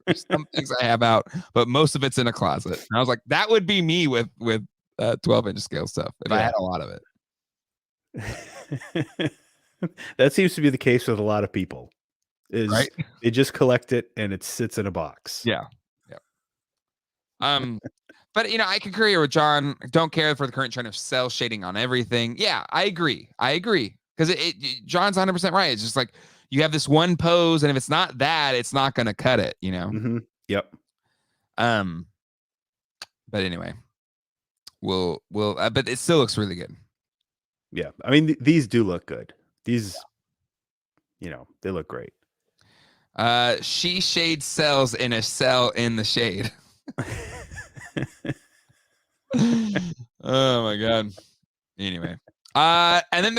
there's some things I have out, but most of it's in a closet. And I was like, that would be me with 12-inch scale stuff if I had a lot of it. That seems to be the case with a lot of people. Is right? They just collect it and it sits in a box. Yeah. But you know, I concur here with John. Don't care for the current trend of cell shading on everything. Yeah, I agree. Because John's 100% right. It's just like you have this one pose, and if it's not that, it's not going to cut it, you know? Mm-hmm. Yep. But anyway, we'll but it still looks really good. Yeah. I mean, these do look good. These, you know, they look great. She shades cells in a cell in the shade. Oh my God. Anyway. And then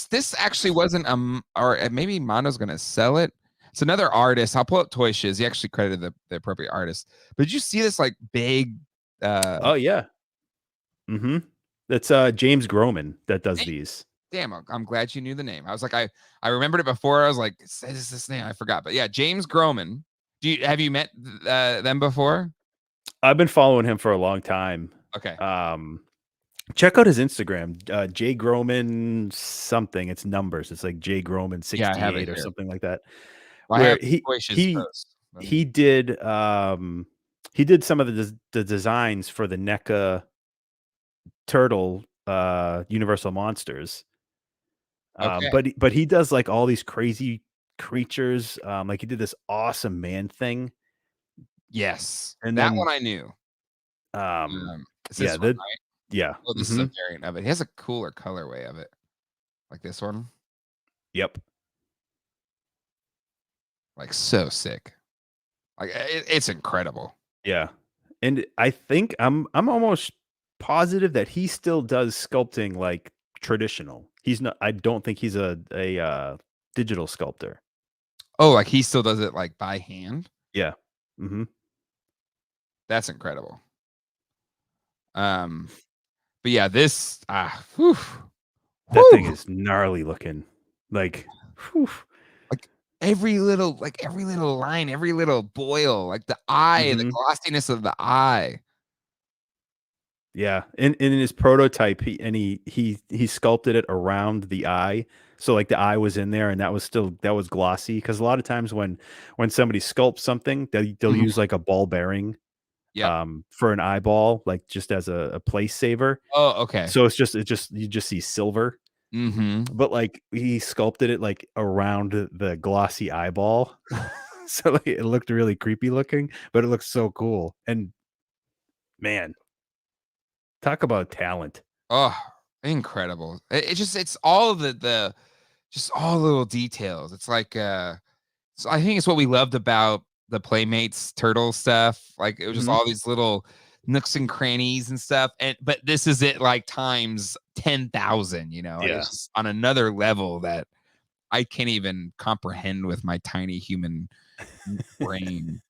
this actually wasn't or maybe Mondo's gonna sell it. It's another artist. I'll pull up Toy Shiz. He actually credited the appropriate artist. But did you see this like big oh yeah. Mm-hmm. That's James Groman that does these. Damn, I'm glad you knew the name. I was like, I remembered it before. I was like, is this name? I forgot. But yeah, James Groman. Have you met them before? I've been following him for a long time. Okay. Check out his Instagram, J Groman something. It's numbers. It's like J Groman 68 or something like that. Well, where he did some of the designs for the NECA turtle Universal Monsters. But he does like all these crazy creatures. Like he did this awesome man thing. Yes, and that one I knew. Yeah, one, right? Yeah. Oh, this is a variant of it. He has a cooler colorway of it, like this one. Yep. Like so sick. Like it's incredible. Yeah, and I think I'm almost positive that he still does sculpting like traditional. He's not. I don't think he's a digital sculptor. Oh, like he still does it like by hand? Yeah. Mm-hmm. That's incredible. But yeah, this that thing is gnarly looking. Like, like every little line, every little boil, like the eye, the glossiness of the eye. Yeah, in his prototype, he sculpted it around the eye, so like the eye was in there, and that was glossy. Because a lot of times when somebody sculpts something, they'll use like a ball bearing, for an eyeball, like just as a place saver. Oh, okay. So it's just you just see silver, but like he sculpted it like around the glossy eyeball, so like it looked really creepy looking, but it looks so cool. And man. Talk about talent. Oh, incredible. It's all just all little details. It's like so I think it's what we loved about the Playmates turtle stuff. Like it was just all these little nooks and crannies and stuff. But this is it like times 10,000, you know. Yeah. It's just on another level that I can't even comprehend with my tiny human brain.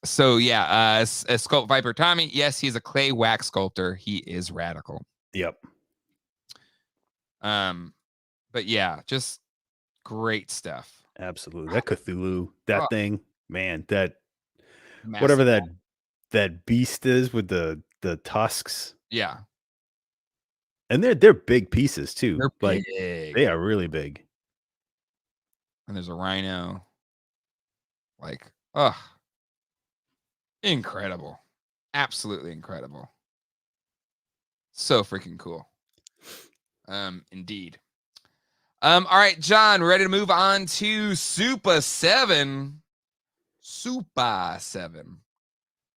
So yeah, Sculpt Viper Tommy. Yes, he's a clay wax sculptor. He is radical. Yep. But yeah, just great stuff. Absolutely. That Cthulhu, that thing, man, that massive whatever that beast is with the tusks. Yeah. And they're big pieces too. They're like big. they are really big. And there's a rhino. Like, oh, incredible. Absolutely incredible. So freaking cool. Indeed. All right, John, ready to move on to Super7. Super7.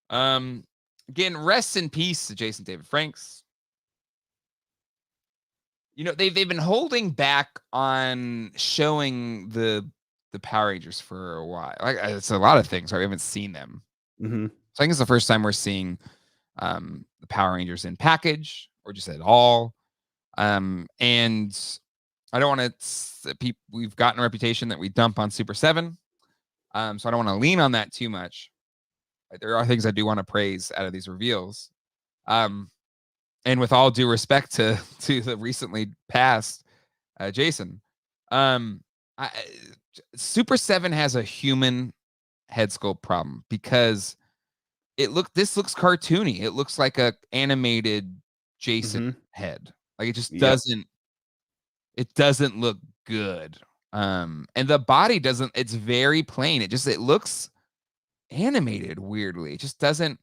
Again, rest in peace to Jason David Franks. You know, they've been holding back on showing the Power Rangers for a while. Like, it's a lot of things, right? We haven't seen them. Mm-hmm. So I think it's the first time we're seeing the Power Rangers in package or just at all. And I don't want to. We've gotten a reputation that we dump on Super7, so I don't want to lean on that too much. There are things I do want to praise out of these reveals. And with all due respect to the recently passed Jason, Super7 has a human head sculpt problem because this looks cartoony. It looks like a animated Jason head. Like it just doesn't. It doesn't look good. And the body doesn't. It's very plain. It looks animated weirdly. It just doesn't.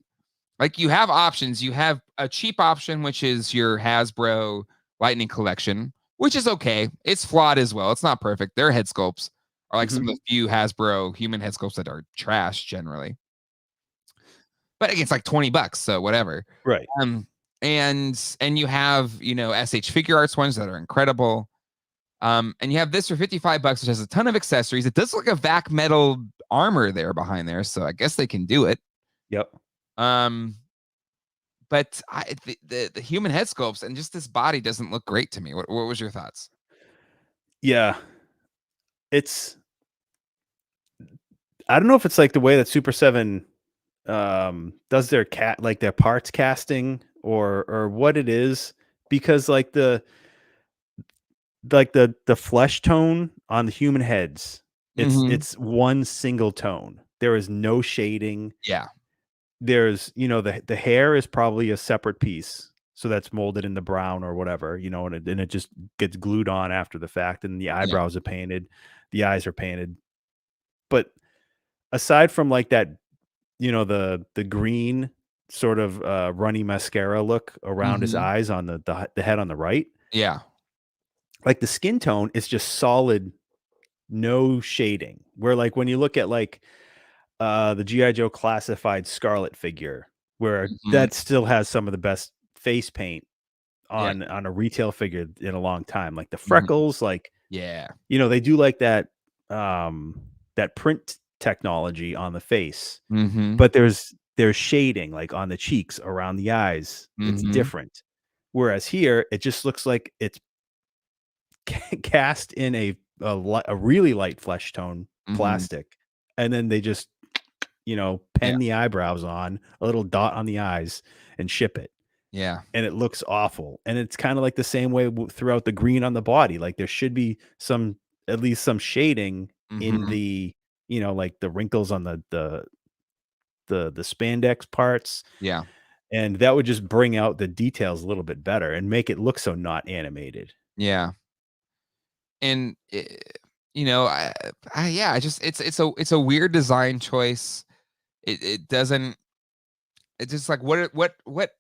Like you have options. You have a cheap option, which is your Hasbro Lightning Collection, which is okay. It's flawed as well. It's not perfect. Their head sculpts are like some of the few Hasbro human head sculpts that are trash generally. But again, it's like $20, so whatever. Right. And you have, SH Figure Arts ones that are incredible. And you have this for $55, which has a ton of accessories. It does look like a vac metal armor there behind there, so I guess they can do it. Yep. But the human head sculpts and just this body doesn't look great to me. What was your thoughts? Yeah, I don't know if it's like the way that Super7 does their their parts casting or what it is, because like the flesh tone on the human heads, it's one single tone. There is no shading. Yeah. There's, the hair is probably a separate piece. So that's molded in the brown or whatever, and it just gets glued on after the fact. And the eyebrows are painted. The eyes are painted. But aside from like that, the green sort of runny mascara look around his eyes on the head on the right. Yeah. Like the skin tone is just solid, no shading. Where like when you look at like the G.I. Joe classified Scarlet figure, where that still has some of the best face paint on a retail figure in a long time. Like the freckles, like they do like that that print technology on the face, but there's shading like on the cheeks, around the eyes. It's different. Whereas here, it just looks like it's cast in a really light flesh tone plastic, and then they just pen the eyebrows on, a little dot on the eyes, and ship it. Yeah. And it looks awful. And it's kind of like the same way throughout the green on the body. Like there should be at least some shading in the, like the wrinkles on the spandex parts. Yeah. And that would just bring out the details a little bit better and make it look so not animated. Yeah. And it's a weird design choice. It doesn't. It's just like what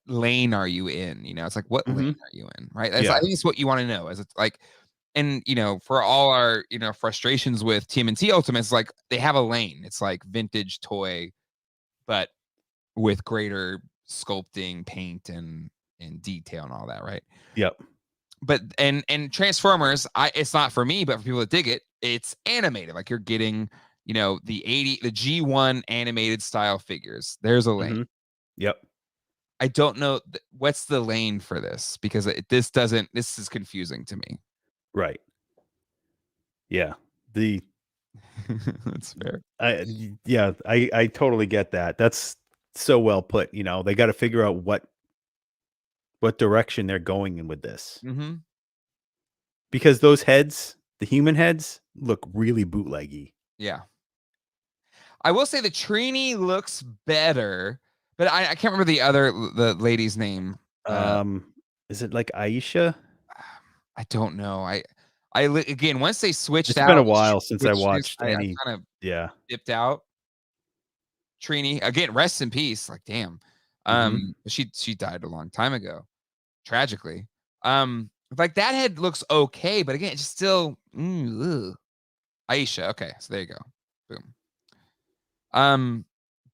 lane are you in? It's like what lane are you in, right? I think it's what you want to know. As it's like, and for all our frustrations with TMNT Ultimates, like they have a lane. It's like vintage toy, but with greater sculpting, paint, and detail and all that, right? Yep. But and Transformers, it's not for me, but for people that dig it, it's animated. Like you're getting, the G1 animated style figures. There's a lane. Yep. I don't know what's the lane for this, because this is confusing to me. Right. Yeah. That's fair. I totally get that. That's so well put. They got to figure out what direction they're going in with this. Because those heads, the human heads, look really bootleggy. Yeah. I will say the Trini looks better, but I can't remember the lady's name. Is it like Aisha? I don't know. Again, once they switched It's out, been a while since I switched watched I any. kind of Yeah. dipped out. Trini, again, rest in peace. Like, damn. She died a long time ago, tragically. Like that head looks okay, but again, it's still Aisha. Okay, so there you go. Boom.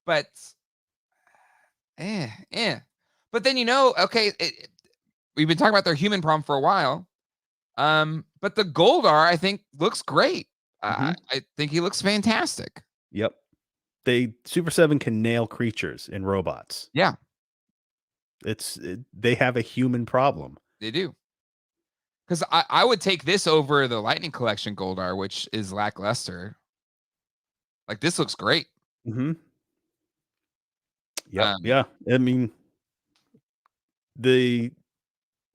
But But then okay, we've been talking about their human problem for a while. But the Goldar, I think, looks great. I think he looks fantastic. Yep. Super 7 can nail creatures and robots. Yeah. They have a human problem. They do. Because I would take this over the Lightning Collection Goldar, which is lackluster. Like, this looks great. Yep. Yeah. I mean, the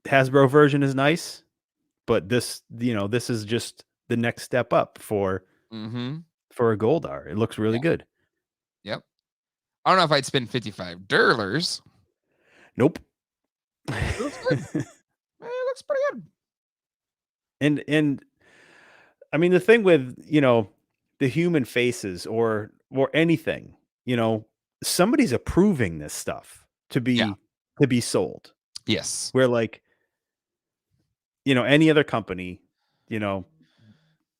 Hasbro version is nice, but this is just the next step up for a Goldar. It looks really good. Yep. I don't know if I'd spend $55. Nope. It looks good. It looks pretty good. And I mean, the thing with, the human faces or anything, somebody's approving this stuff to be sold. Yes. Where like, any other company, they'll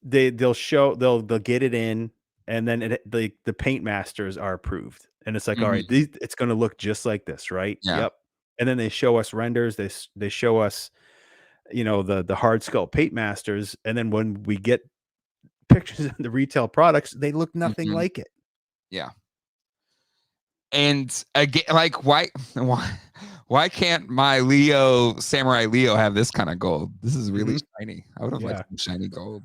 get it in, and then the paint masters are approved, and it's like, all right, it's going to look just like this, right? Yeah. Yep. And then they show us renders. They show us, the hard skull paint masters, and then when we get pictures of the retail products, they look nothing like it. Yeah. And again, like, why can't my Samurai Leo have this kind of gold? This is really shiny. I would have liked some shiny gold.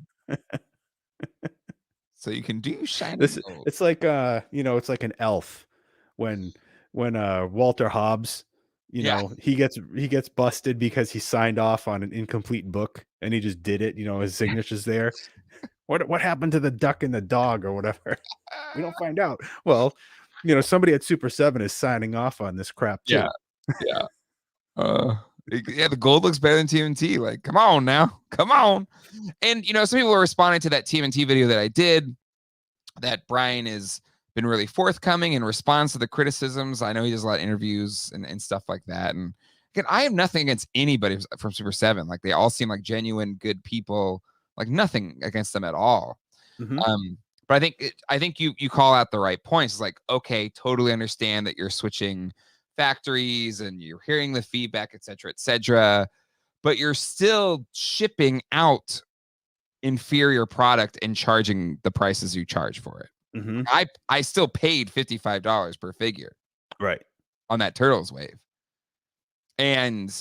So you can do shiny gold. It's like it's like an elf when Walter Hobbs, he gets busted because he signed off on an incomplete book and he just did it, his signature's there. What happened to the duck and the dog or whatever? We don't find out. Well, somebody at Super 7 is signing off on this crap too. Yeah. The gold looks better than TMNT. Like, come on now. Come on. And some people were responding to that TMNT video that I did, that Brian has been really forthcoming in response to the criticisms. I know he does a lot of interviews and stuff like that. And again, I have nothing against anybody from Super 7. Like, they all seem like genuine, good people. Like, nothing against them at all. But I think you call out the right points. It's like, okay, totally understand that you're switching factories and you're hearing the feedback, et cetera, but you're still shipping out inferior product and charging the prices you charge for it. I still paid $55 per figure, right, on that Turtles wave, and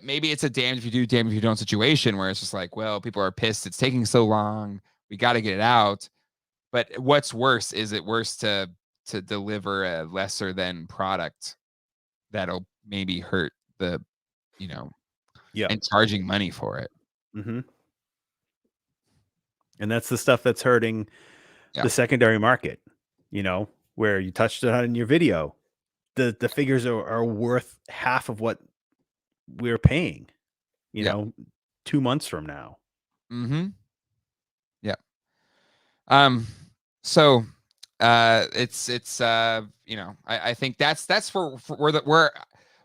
maybe it's a damned if you do, damned if you don't situation where it's just like, well, people are pissed it's taking so long, we got to get it out. But what's worse? Is it worse to deliver a lesser than product that'll maybe hurt the, and charging money for it? And that's the stuff that's hurting the secondary market, where you touched on in your video. The figures are worth half of what we're paying, 2 months from now. Yeah. So it's I think that's for where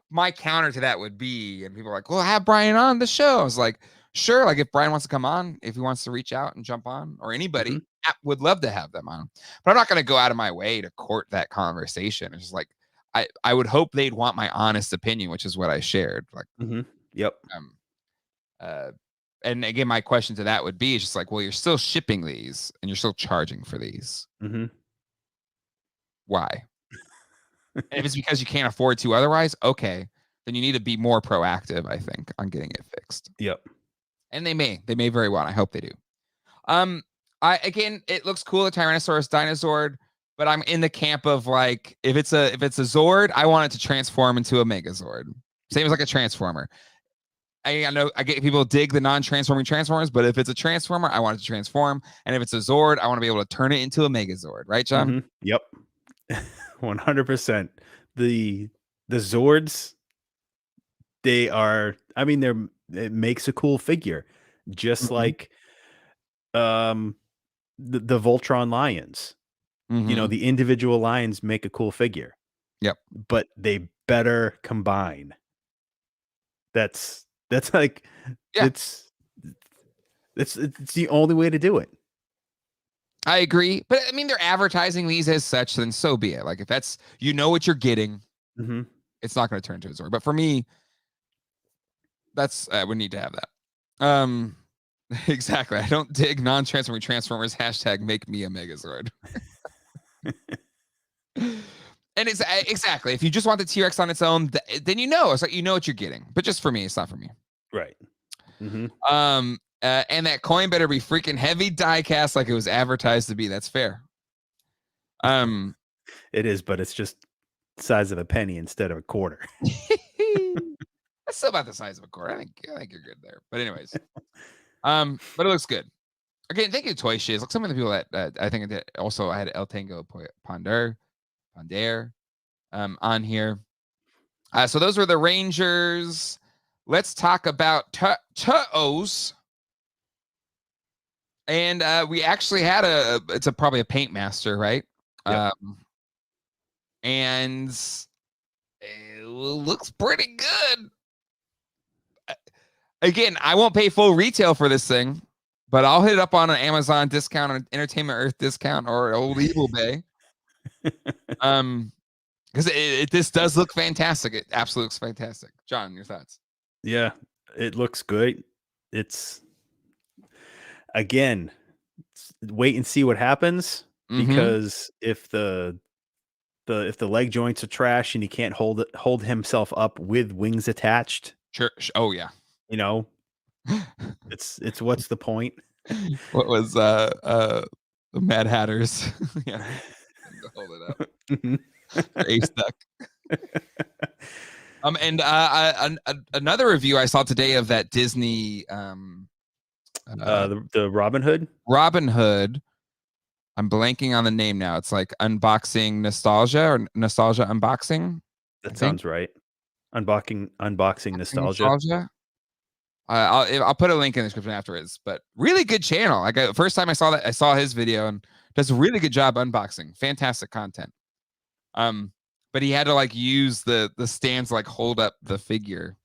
my counter to that would be. And people are like, well, have Brian on the show. I was like, sure. Like, if Brian wants to come on, if he wants to reach out and jump on, or anybody, I would love to have them on. But I'm not going to go out of my way to court that conversation. It's just like, I would hope they'd want my honest opinion, which is what I shared. Like, and again, my question to that would be, it's just like, well, you're still shipping these and you're still charging for these. Why? And if it's because you can't afford to otherwise, okay, then you need to be more proactive, I think, on getting it fixed. And they may very well. I hope they do. Again, it looks cool, the Tyrannosaurus Dinozord, but I'm in the camp of like, if it's a Zord, I want it to transform into a Megazord. Same as like a Transformer. I know I get people dig the non-transforming Transformers, but if it's a Transformer, I want it to transform. And if it's a Zord, I want to be able to turn it into a Megazord. Right, John? Yep. 100%. The Zords, it makes a cool figure. just like the Voltron lions. You know, the individual lions make a cool figure. Yep. But they better combine. That's like it's the only way to do it. I agree, but I mean, they're advertising these as such, then so be it. Like if that's what you're getting, it's not going to turn into a Zord. But for me, that's we need to have that. Exactly. I don't dig non-transforming Transformers. # make me a Megazord. And it's exactly, if you just want the T-Rex on its own, then it's like what you're getting. But just for me, it's not for me. Right. And that coin better be freaking heavy die cast like it was advertised to be. That's fair. It is, but it's just the size of a penny instead of a quarter. That's still about the size of a quarter. I think you're good there. But anyways, but it looks good. Again, thank you, Toy Shiz. Like some of the people that I think also I had El Tango Ponder on here. So those were the Rangers. Let's talk about Tuos. And we actually had it's probably a Paint Master, right? Yep. And it looks pretty good. Again, I won't pay full retail for this thing, but I'll hit it up on an Amazon discount, an Entertainment Earth discount, or old Evil Bay. Because this does look fantastic. It absolutely looks fantastic. John, your thoughts? Yeah, it looks good. It's again, wait and see what happens, because if the leg joints are trash and he can't hold himself up with wings attached, sure. Oh yeah. It's what's the point? What was the Mad Hatters? Yeah, hold it up. Ace Duck. And another review I saw today of that Disney the Robin Hood. Robin Hood. I'm blanking on the name now. It's like Unboxing Nostalgia or Nostalgia Unboxing. That sounds right. Unboxing Nostalgia. I'll put a link in the description afterwards. But really good channel. Like first time I saw that, I saw his video and does a really good job unboxing. Fantastic content. But he had to like use the stands to like hold up the figure.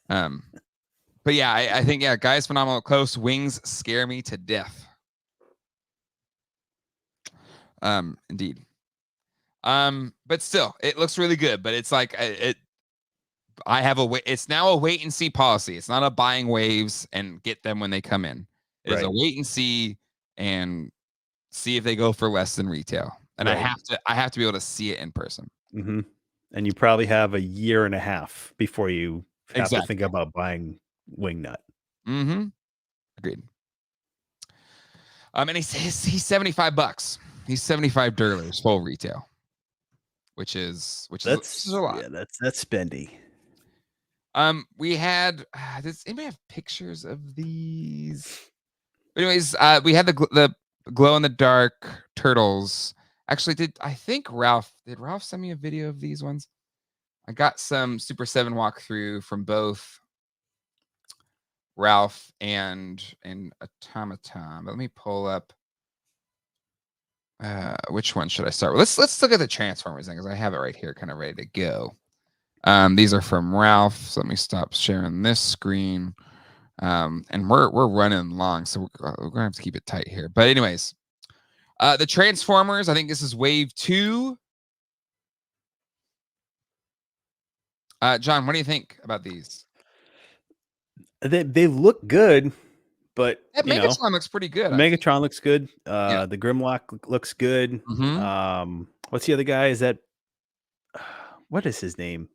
But yeah, I think guys, phenomenal. Close wings scare me to death. Indeed. But still, it looks really good. But it's like it's now a wait and see policy. It's not a buying waves and get them when they come in. It's a wait and see if they go for less than retail. And I have to be able to see it in person. And you probably have a year and a half before you have to think about buying Wingnut. Agreed. And he's $75. He's $75 full retail, which is a lot. Yeah, that's spendy. We had does anybody have pictures of these? Anyways, we had the glow in the dark turtles. Actually, did Ralph send me a video of these ones? I got some Super 7 walkthrough from both Ralph and Automaton. But let me pull up which one should I start with? Let's look at the Transformers thing, because I have it right here kind of ready to go. These are from Ralph. So let me stop sharing this screen. And we're running long, so we're gonna have to keep it tight here. But anyways, the Transformers, I think this is wave 2. John, what do you think about these? They look good, but Megatron looks pretty good. Megatron looks good. The Grimlock looks good. What's the other guy? Is that what is his name?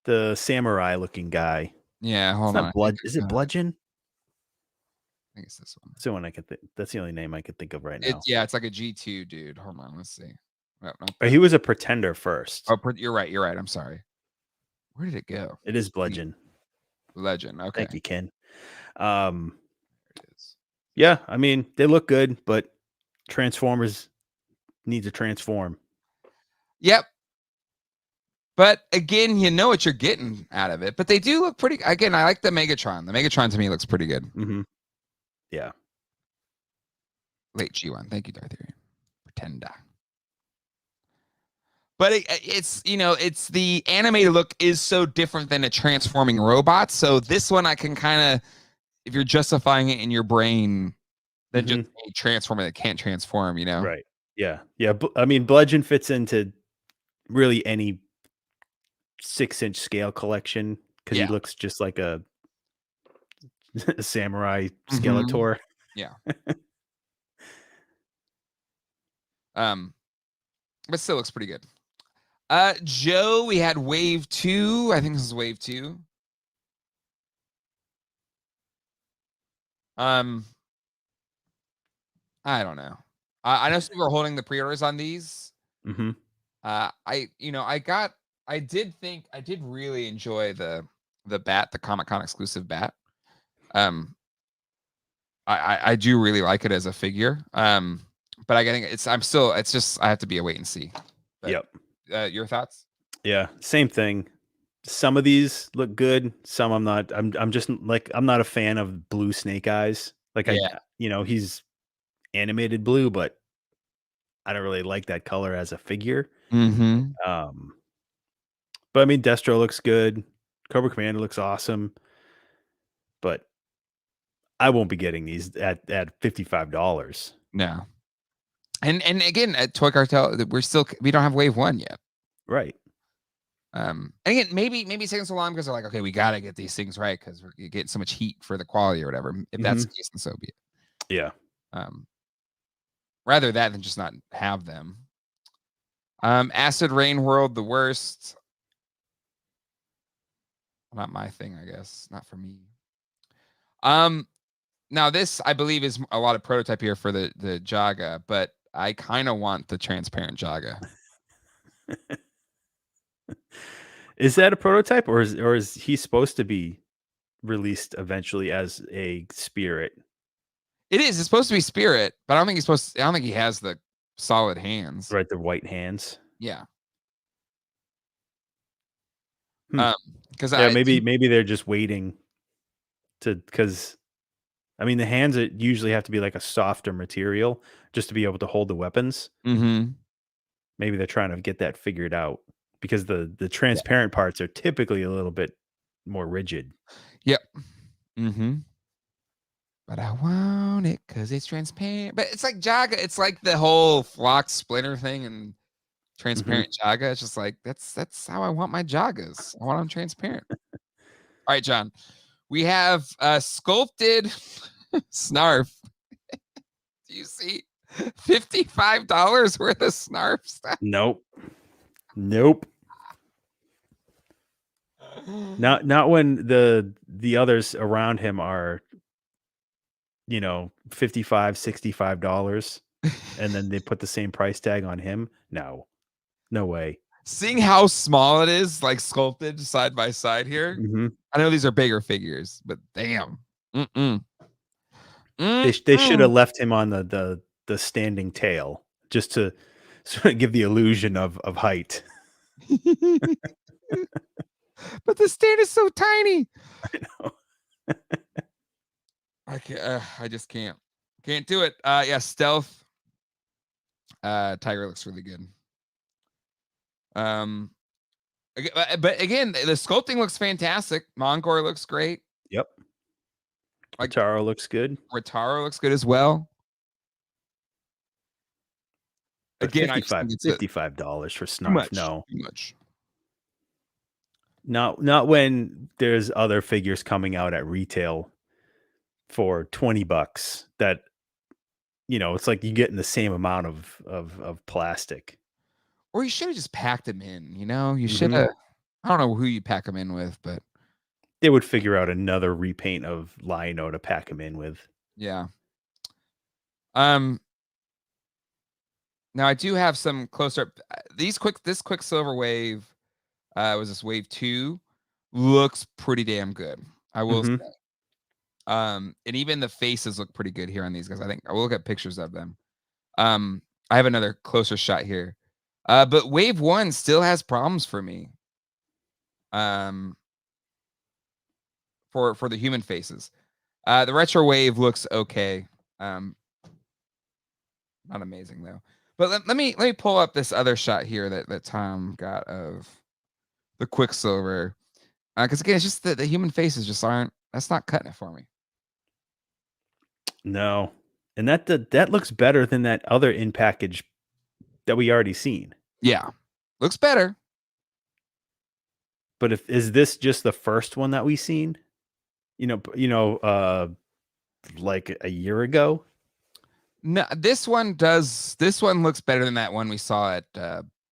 The samurai looking guy. Yeah, hold on. Is it Bludgeon? I think it's this one. That's the one I could that's the only name I could think of right now. It's like a G2 dude. Hold on, let's see. He was a pretender first. Oh, you're right. I'm sorry. Where did it go? It is Bludgeon. Legend. Okay. Thank you, Ken. There it is. Yeah, I mean, they look good, but Transformers need to transform. Yep. But again, you know what you're getting out of it. But they do look pretty. Again, I like the Megatron. The Megatron to me looks pretty good. Yeah. Late G1. Thank you, Darth Vader. Pretender. But it's, you know, it's the animated look is so different than a transforming robot. So this one I can kind of, if you're justifying it in your brain, than just a transformer that can't transform, you know? Right. Yeah. Yeah. I mean, Bludgeon fits into really any 6-inch scale collection because he looks just like a samurai Skeletor. Yeah. But still looks pretty good. Joe, we had wave 2. I think this is wave 2. I don't know. I know people are holding the pre-orders on these. I did really enjoy the bat, the Comic-Con exclusive bat. I do really like it as a figure. But I think it's just I have to be a wait and see. But, your thoughts? Yeah, same thing. Some of these look good, some I'm not. I'm just like I'm not a fan of blue Snake Eyes. Like he's animated blue, but I don't really like that color as a figure. But I mean, Destro looks good. Cobra Commander looks awesome. But I won't be getting these at $55. No. And again, at Toy Cartel, we don't have wave 1 yet. Right. And again, maybe it's taking so long because they're like, okay, we gotta get these things right because we're getting so much heat for the quality or whatever. If that's the case, then so be it. Yeah. Rather that than just not have them. Acid Rain World, the worst. Not my thing, I guess. Not for me. Now this, I believe, is a lot of prototype here for the Jaga, but I kind of want the transparent Jaga. Is that a prototype, or is he supposed to be released eventually as a spirit? It is. It's supposed to be spirit, but I don't think I don't think he has the solid hands. Right, the white hands. Yeah. Because maybe they're just waiting because I mean the hands usually have to be like a softer material just to be able to hold the weapons. Maybe they're trying to get that figured out because the transparent parts are typically a little bit more rigid. Yep. But I want it because it's transparent. But it's like Jaga. It's like the whole Flock Splinter thing and transparent Jaga. It's just like that's how I want my Jagas. I want them transparent. All right, John. We have sculpted Snarf. Do you see $55 worth of Snarf stuff? Nope. Not when the others around him are, $55, $65, and then they put the same price tag on him. No way. Seeing how small it is, like sculpted side by side here. I know these are bigger figures, but damn. They should have left him on the standing tail just to sort of give the illusion of height. But the stand is so tiny. I know. I just can't do it. Yeah, Stealth Tiger looks really good. But again, the sculpting looks fantastic. Mongor looks great. Yep. Ritaro looks good. Ritaro looks good as well. But again, $55 for Snarf. No, too much. Not when there's other figures coming out at retail for $20 that it's like you get in the same amount of plastic. Or you should have just packed them in, you should have. I don't know who you pack them in with, but they would figure out another repaint of Lion-O to pack them in with. Yeah. Now I do have some closer. This Quicksilver wave was this wave 2, looks pretty damn good. I will say. And even the faces look pretty good here on these guys. I think I will look at pictures of them. I have another closer shot here. But wave 1 still has problems for me. For the human faces. The retro wave looks okay. Not amazing though. But let me pull up this other shot here that Tom got of the Quicksilver. Because again, it's just the human faces just aren't. That's not cutting it for me. No, and that looks better than that other in package that we already seen. Yeah, looks better. But is this just the first one that we seen? Like a year ago. No, this one does. This one looks better than that one we saw at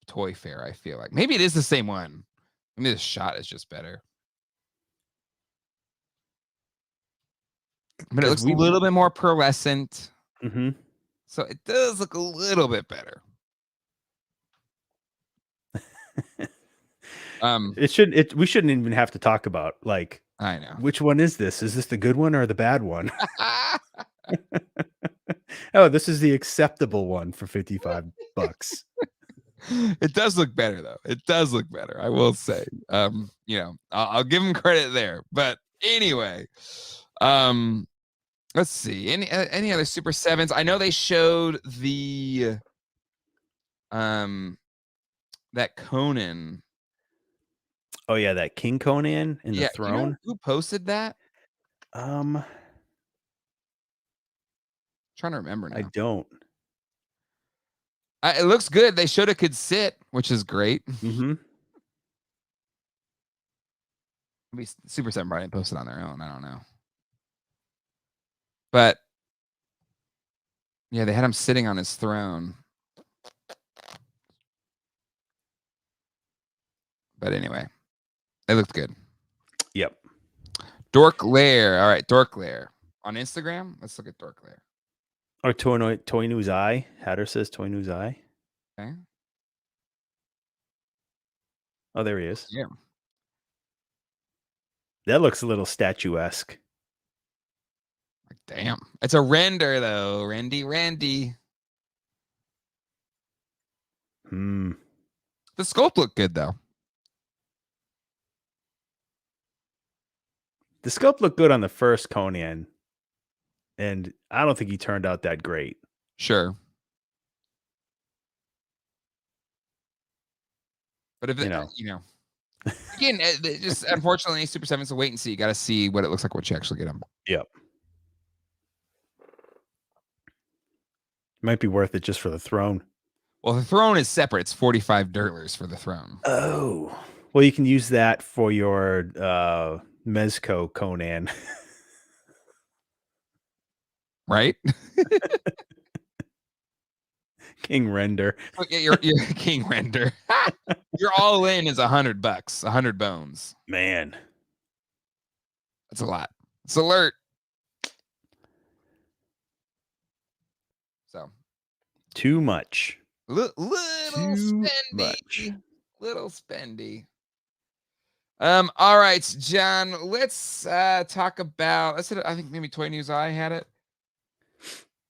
Toy Fair. I feel like maybe it is the same one. Maybe the shot is just better. But it looks a little bit more pearlescent. Mm-hmm. So it does look a little bit better. We shouldn't even have to talk about, like, I know. Which one is this? Is this the good one or the bad one? Oh, this is the acceptable one for $55. It does look better though. It does look better. I will say. I'll give him credit there. But anyway, let's see. Any other Super 7s? I know they showed the that Conan. Oh yeah, that King Conan in the throne. You know who posted that? Trying to remember now. I don't. It looks good. They showed it could sit, which is great. Mm-hmm. Maybe Super 7 probably posted on their own. I don't know. But yeah, they had him sitting on his throne. But anyway, it looked good. Yep. Dork Lair. All right, Dork Lair. On Instagram, let's look at Dork Lair. Or Toy News Eye. Hatter says Toy News Eye. Okay. Oh, there he is. Yeah. That looks a little statuesque. Damn. It's a render, though. Randy. The sculpt looked good, though. The sculpt looked good on the first Conan. And I don't think he turned out that great. Sure. But if again, just unfortunately, Super 7's a wait and see. You got to see what it looks like once you actually get them. Yep. Might be worth it just for the throne. Well, the throne is separate. It's 45 dirtlers for the throne. Oh. Well, you can use that for your Mezco Conan. Right? King Render. Okay, you're King Render. Your all in is $100, 100 bones. Man. That's a lot. It's alert. So too much. Little spendy. Little spendy. All right, John, let's talk about I think maybe Toy News Eye had it.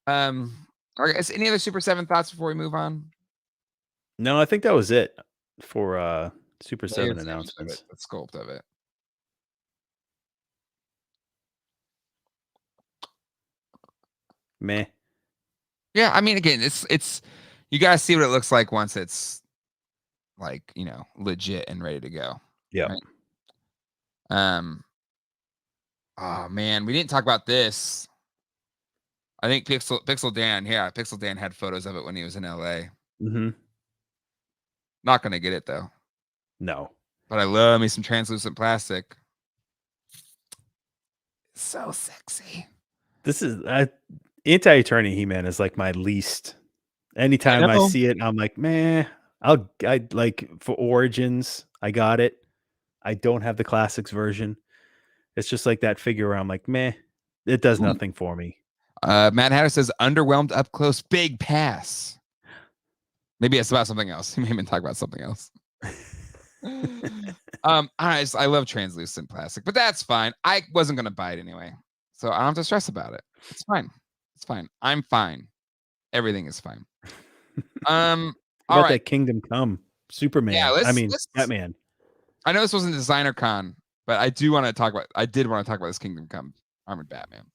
All right, any other Super 7 thoughts before we move on? No, I think that was it for Super 7 announcements. The sculpt of it. Meh. Yeah, I mean, again, it's you gotta see what it looks like once it's like, legit and ready to go. Yeah. Right? Oh man, we didn't talk about this. I think Pixel Dan had photos of it when he was in LA. Mm-hmm. Not gonna get it though. No. But I love me some translucent plastic. So sexy. This is anti-eternia He-Man is like my least. Anytime I see it, I'm like, meh. I like for Origins, I got it. I don't have the classics version. It's just like that figure where I'm like, meh. It does nothing for me. Matt Hatter says underwhelmed up close, big pass. Maybe it's about something else. He may even talk about something else. I love translucent plastic, but that's fine. I wasn't gonna buy it anyway, so I don't have to stress about it. It's fine. It's fine. I'm fine. Everything is fine. All right. That Kingdom Come Superman. Yeah, Batman. I know this wasn't Designer Con, but I did want to talk about this Kingdom Come Armored Batman.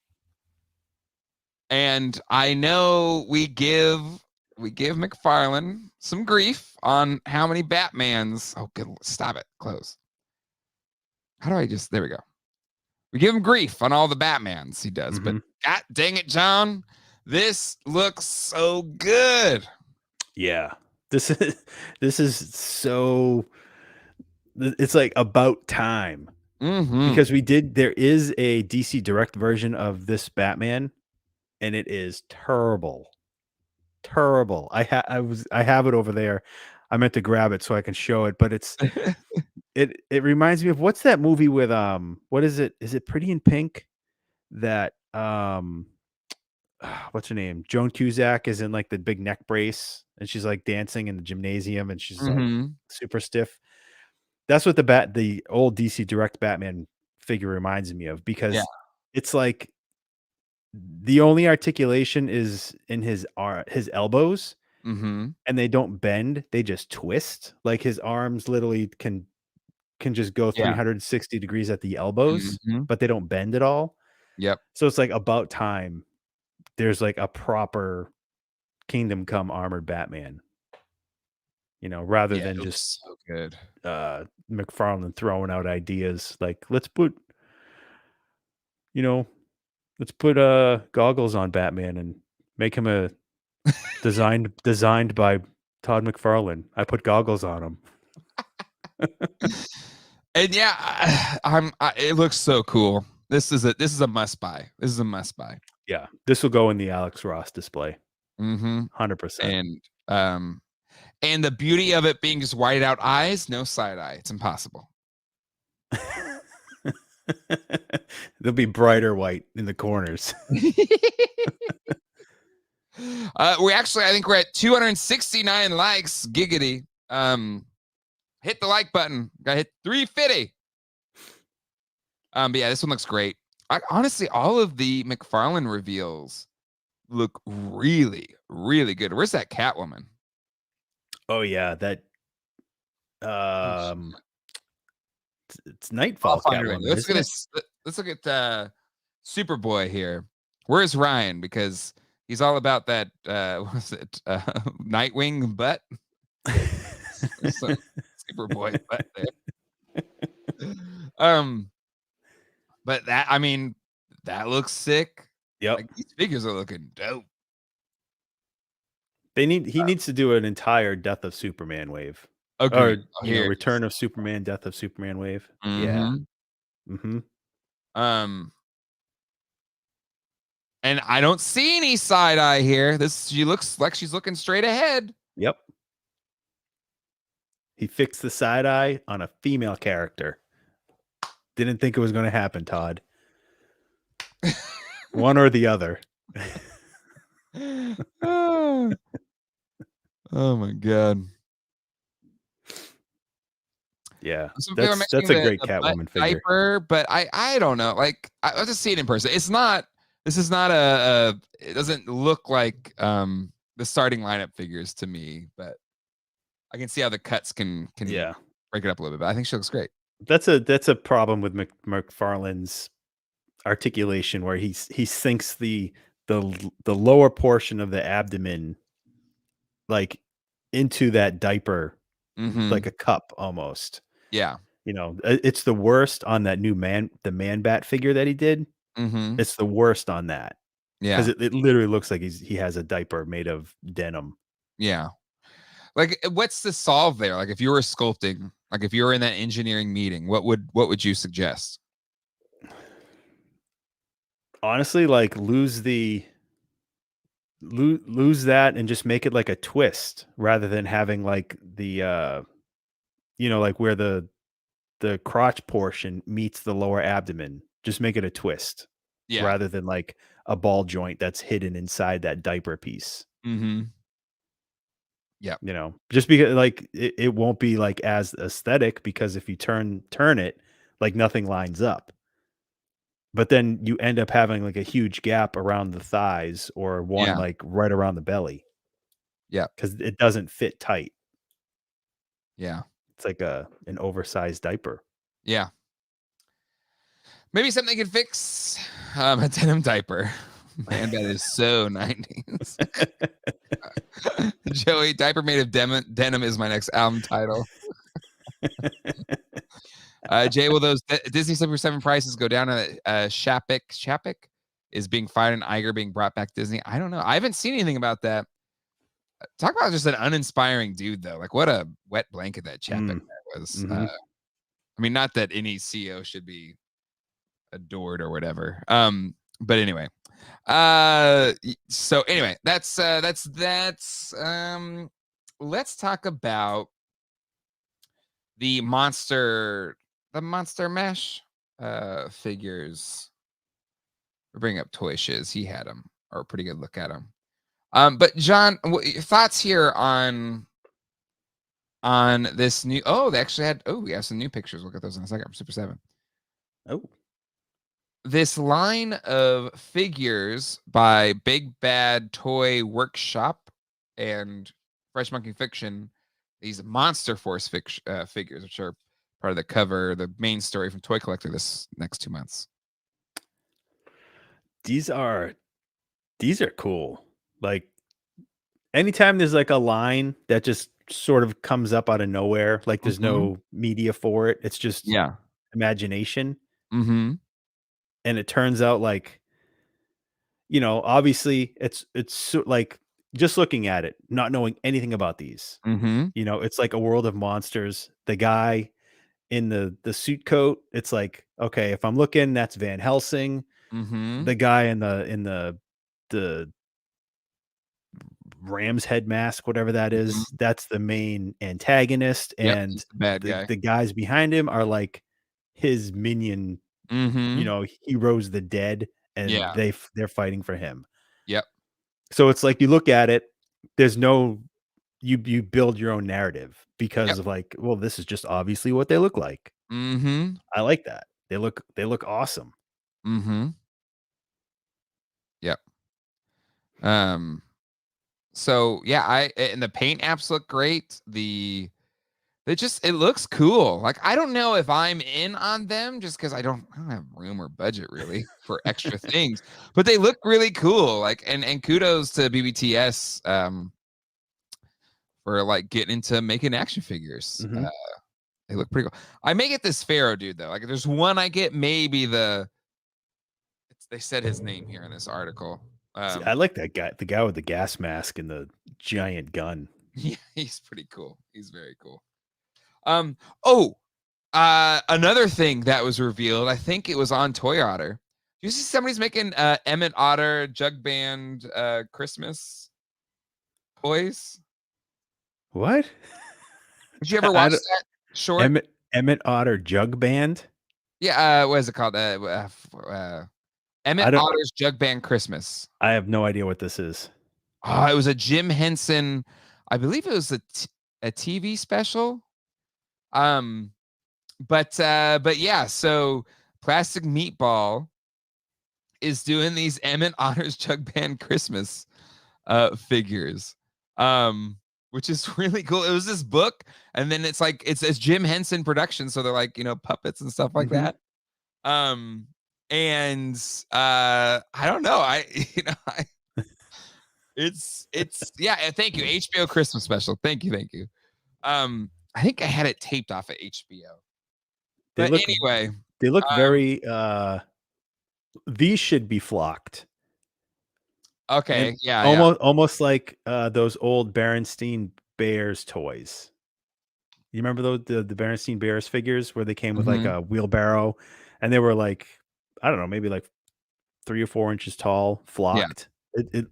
And I know we give McFarlane some grief on how many Batmans. Oh, good. Stop it. Close. How do I just, there we go. We give him grief on all the Batmans he does, but god dang it, John, this looks so good. Yeah. This is so, it's like about time. Because there is a DC Direct version of this Batman, and it is terrible. I have it over there. I meant to grab it so I can show it, but it's it reminds me of, what's that movie with what is it? Is it Pretty in Pink? That what's her name? Joan Cusack is in like the big neck brace, and she's like dancing in the gymnasium, and she's like super stiff. That's what the old DC Direct Batman figure reminds me of, because it's like the only articulation is in his elbows, and they don't bend; they just twist. Like his arms literally can just go 360 degrees at the elbows, but they don't bend at all. Yep. So it's like about time there's like a proper Kingdom Come Armored Batman. Rather than just so good. McFarlane throwing out ideas like, let's put goggles on Batman and make him a designed by Todd McFarlane. I put goggles on him. And it looks so cool. This is a must buy. This is a must buy. Yeah, this will go in the Alex Ross display. 100%. And the beauty of it being just whited out eyes, no side eye. It's impossible. They'll be brighter white in the corners. I think we're at 269 likes. Giggity. Hit the like button. Got hit 350. But yeah, this one looks great. Honestly, all of the McFarlane reveals look really, really good. Where's that Catwoman? Oh yeah, that it's Nightfall Catwoman. Let's look at Superboy here. Where's Ryan? Because he's all about that what was it? Nightwing butt. Superboy butt there. But that looks sick. Yep. Like, these figures are looking dope. He needs to do an entire Death of Superman wave. Agreed. Or Return of Superman, Death of Superman wave. Yeah. And I don't see any side eye here. She looks like she's looking straight ahead. Yep. He fixed the side eye on a female character. Didn't think it was going to happen, Todd. One or the other. Oh my god. Yeah, that's a great Catwoman figure. Diaper, but I don't know. Like, I'll just see it in person. This is not it doesn't look like the starting lineup figures to me, but I can see how the cuts can break it up a little bit. But I think she looks great. That's a problem with McFarlane's articulation, where he sinks the lower portion of the abdomen like into that diaper, like a cup almost. Yeah. It's the worst on that new the Man Bat figure that he did. It's the worst on that. Yeah. Because it literally looks like he has a diaper made of denim. Yeah. Like, what's the solve there? Like, if you were sculpting, like if you were in that engineering meeting, what would you suggest? Honestly, like lose that and just make it like a twist, rather than having like the like where the crotch portion meets the lower abdomen. Just make it a twist, rather than like a ball joint that's hidden inside that diaper piece. Yeah. Just because like it won't be like as aesthetic, because if you turn it, like nothing lines up. But then you end up having like a huge gap around the thighs, or one like right around the belly. Yeah. Because it doesn't fit tight. Yeah. It's like an oversized diaper. Yeah. Maybe something they could fix. A denim diaper. Man, that is so 90s. Joey, diaper made of denim is my next album title. Jay, will those Disney Super7 prices go down? Shapik is being fired and Iger being brought back to Disney. I don't know. I haven't seen anything about that. Talk about just an uninspiring dude, though. Like, what a wet blanket that Chapek was. I mean, not that any CEO should be adored or whatever. But anyway. So anyway, that's let's talk about the monster mesh figures. We're bringing up Toy Shiz. He had them, or a pretty good look at them. But John, your thoughts here on this new? Oh, they actually had. Oh, we have some new pictures. We'll get those in a second from Super7. Oh, this line of figures by Big Bad Toy Workshop and Fresh Monkey Fiction. These Monster Force figures, which are part of the cover, the main story from Toy Collector this next 2 months. These are cool. Like, anytime there's like a line that just sort of comes up out of nowhere, like there's no media for it, it's just imagination. And it turns out, like, you know, obviously it's like, just looking at it, not knowing anything about these, you know, it's like a world of monsters. The guy in the suit coat, it's like, okay, if I'm looking, that's Van Helsing. The guy in the ram's head mask, whatever that is, that's the main antagonist, and the bad guy. The guys behind him are like his minion, you know, heroes the dead, and they're fighting for him. So it's like, you look at it, there's no, you build your own narrative because of like, well, this is just obviously what they look like. I like that. They look awesome. So yeah, and the paint apps look great. It looks cool. Like, I don't know if I'm in on them just because I don't have room or budget really for extra things, but they look really cool. Like, and kudos to BBTS for like getting into making action figures. They look pretty cool. I may get this Pharaoh dude though. Like, there's one I get, maybe they said his name here in this article. I like that guy, the guy with the gas mask and the giant gun. Yeah, he's pretty cool. He's very cool. Another thing that was revealed, I think it was on Toy Otter. Do you see somebody's making Emmett Otter Jug Band Christmas toys? What? Did you ever watch that short? Emmett Otter Jug Band? Yeah, what is it called? Emmett Otter's Jug Band Christmas. I have no idea what this is. Oh, it was a Jim Henson, I believe it was a TV special. But yeah, so Plastic Meatball is doing these Emmett Otter's Jug Band Christmas figures, which is really cool. It was this book, and then it's like it's Jim Henson production, so they're like, you know, puppets and stuff like that. And I don't know, it's yeah. Thank you, HBO Christmas special. Thank you. I think I had it taped off at HBO. Anyway, they look very. These should be flocked. Okay, and yeah, almost like those old Berenstein Bears toys. You remember those the Berenstein Bears figures where they came with like a wheelbarrow, and they were like, I don't know, maybe like 3 or 4 inches tall, flocked. It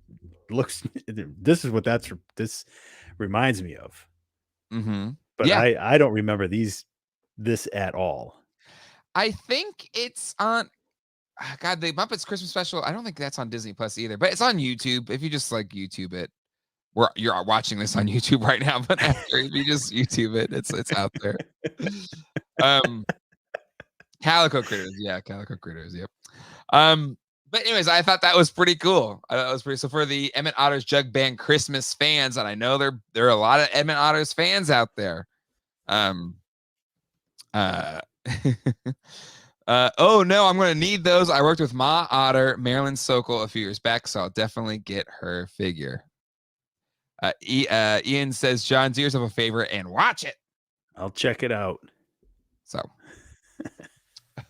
looks. This is what this reminds me of. But I don't remember this at all. I think it's on. God, the Muppets Christmas special. I don't think that's on Disney Plus either, but it's on YouTube. If you just like YouTube it, you're watching this on YouTube right now. But after, if you just YouTube it, it's out there. Calico Critters, Calico Critters, yep. But anyways, I thought that was pretty cool. So for the Emmett Otter's Jug Band Christmas fans, and I know there are a lot of Emmett Otter's fans out there. Uh, oh no, I'm gonna need those. I worked with Ma Otter, Marilyn Sokol a few years back, so I'll definitely get her figure. Ian says John's ears have a favorite and watch it. I'll check it out. So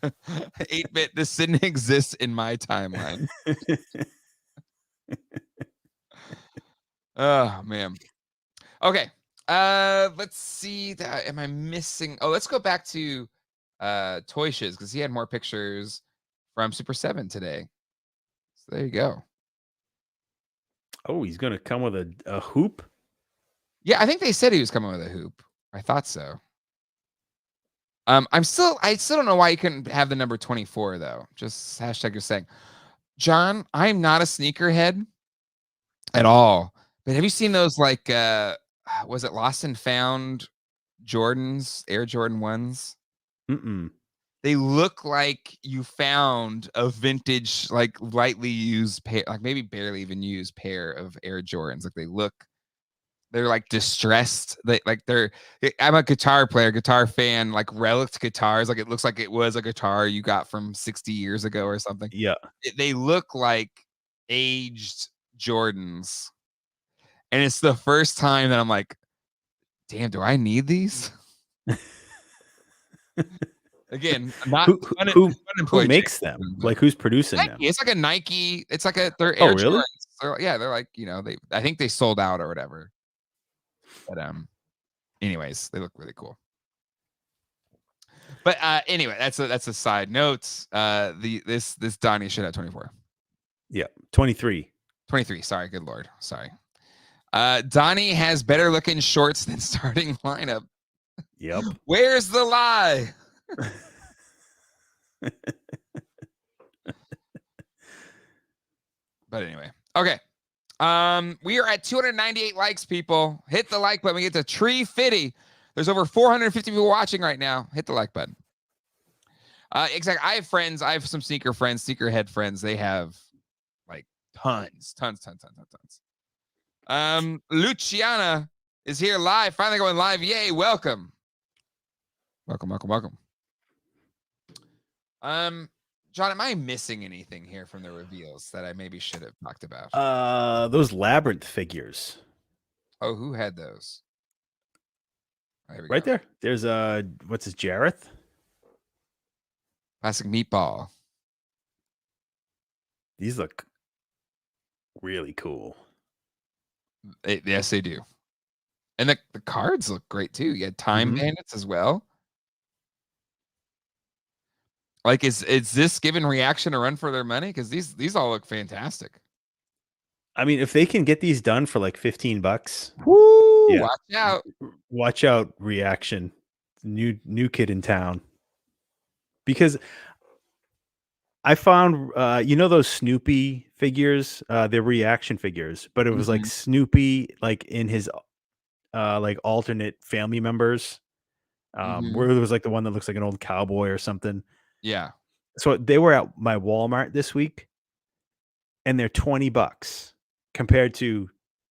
8-bit, this didn't exist in my timeline. Oh man. Okay. Let's see. Am I missing? Oh, let's go back to Toy Shiz because he had more pictures from Super 7 today. So there you go. Oh, he's gonna come with a hoop? Yeah, I think they said he was coming with a hoop. I thought so. I still don't know why you couldn't have the number 24 though. Just hashtag you're saying. John, I'm not a sneakerhead at all. But have you seen those like was it Lost and Found Jordans, Air Jordan 1s? Mm-mm. They look like you found a vintage, like lightly used pair, like maybe barely even used pair of Air Jordans. Like they're like distressed. I'm a guitar player, guitar fan, like relic guitars. Like it looks like it was a guitar you got from 60 years ago or something. Yeah. They look like aged Jordans. And it's the first time that I'm like, damn, do I need these? Again, not who makes them? Like who's producing Nike. them? It's like a Nike. It's like they're Oh, Air really? Jordans. Yeah, they're like, I think they sold out or whatever. But anyways, they look really cool. But anyway, that's a side note. This Donnie should have 24. Yeah, 23. 23. Sorry, good lord. Sorry. Donnie has better looking shorts than starting lineup. Yep. Where's the lie? But anyway, okay. We are at 298 likes, people. Hit the like button. We get to Tree Fitty. There's over 450 people watching right now. Hit the like button. Exactly. I have friends. I have some sneakerhead friends. They have like tons. Luciana is here live. Finally going live. Yay! Welcome. John, am I missing anything here from the reveals that I maybe should have talked about? Those Labyrinth figures. Oh, who had those? Right there. There's what's his Jareth? Plastic Meatball. These look really cool. Yes, they do. And the cards look great too. You had Time Bandits as well. Like, is this giving Reaction a run for their money? Because these all look fantastic. I mean, if they can get these done for like $15, woo, yeah. Watch out. Watch out, Reaction. New kid in town. Because I found those Snoopy figures, they're Reaction figures, but it was like Snoopy like in his like alternate family members. Where there was like the one that looks like an old cowboy or something. Yeah. So they were at my Walmart this week and they're $20 compared to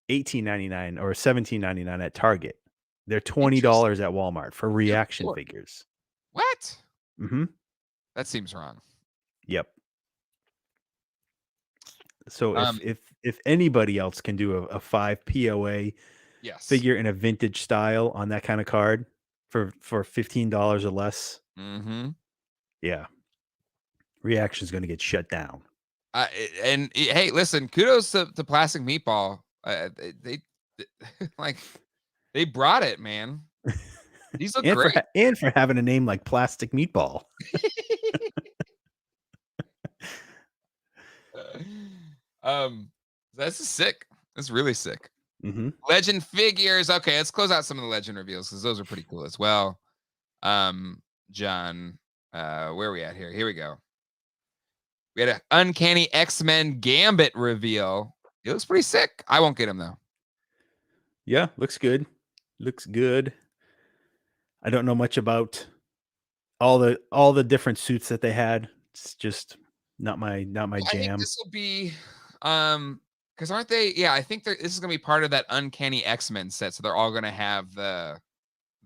$18.99 or $17.99 at Target. They're $20 at Walmart for Reaction figures. What? That seems wrong. Yep. So if anybody else can do a 5 POA figure in a vintage style on that kind of card for $15 or less, yeah, Reaction's going to get shut down. And hey, listen, kudos to Plastic Meatball. They like they brought it, man. These look great, and for having a name like Plastic Meatball. That's sick. That's really sick. Legend figures. Okay, let's close out some of the Legend reveals because those are pretty cool as well. John, where are we at here? Here we go. We had an Uncanny X-Men Gambit reveal. It looks pretty sick. I won't get him though. Yeah, looks good. Looks good. I don't know much about all the different suits that they had. It's just not my jam. I think this will be because aren't they? Yeah, I think this is gonna be part of that Uncanny X-Men set. So they're all gonna have the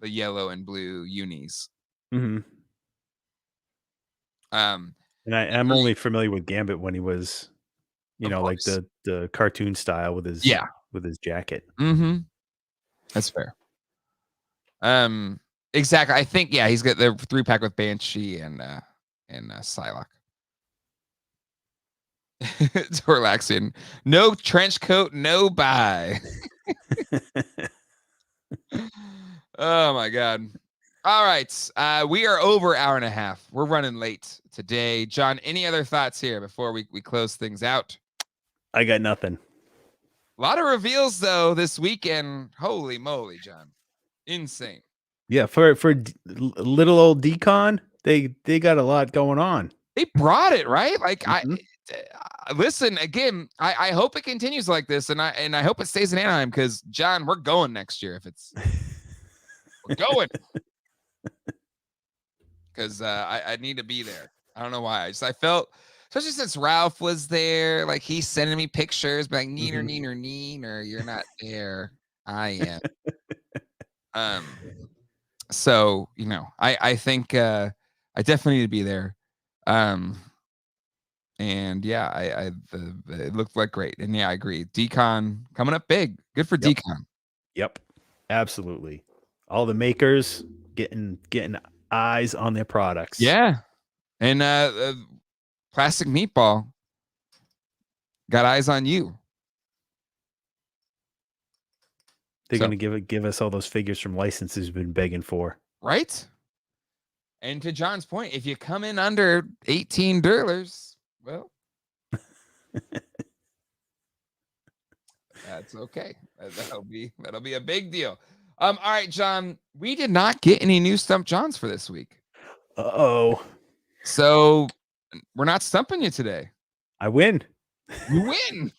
yellow and blue unis. Mm-hmm. Um, And I'm only familiar with Gambit when he was, of like course. the cartoon style with Yeah. his jacket. Mm-hmm. That's fair. Exactly. I think he's got the 3-pack with Banshee and Psylocke. Torlaxian. No trench coat, no buy. Oh my god. All right. We are over hour and a half. We're running late today. John, any other thoughts here before we close things out? I got nothing. A lot of reveals though this weekend. Holy moly, John. Insane. Yeah, for little old DCon, they got a lot going on. They brought it, right? Like Mhm. listen again. I hope it continues like this, and I hope it stays in Anaheim because John, we're going next year. If it's we're going because I need to be there. I don't know why. I felt, especially since Ralph was there, like he's sending me pictures, but like neener, Mhm. neener, neener, you're not there. I am. So I think I definitely need to be there. And it looked like great. And I agree. DCon coming up big. Good for Yep. DCon. Yep. Absolutely. All the makers getting eyes on their products. Yeah. And Plastic Meatball got eyes on you. They're going to give us all those figures from licenses we've been begging for. Right? And to John's point, if you come in under $18, well, that's okay. That'll be a big deal. All right, John, we did not get any new Stump Johns for this week. Uh-oh. So we're not stumping you today. I win. You win.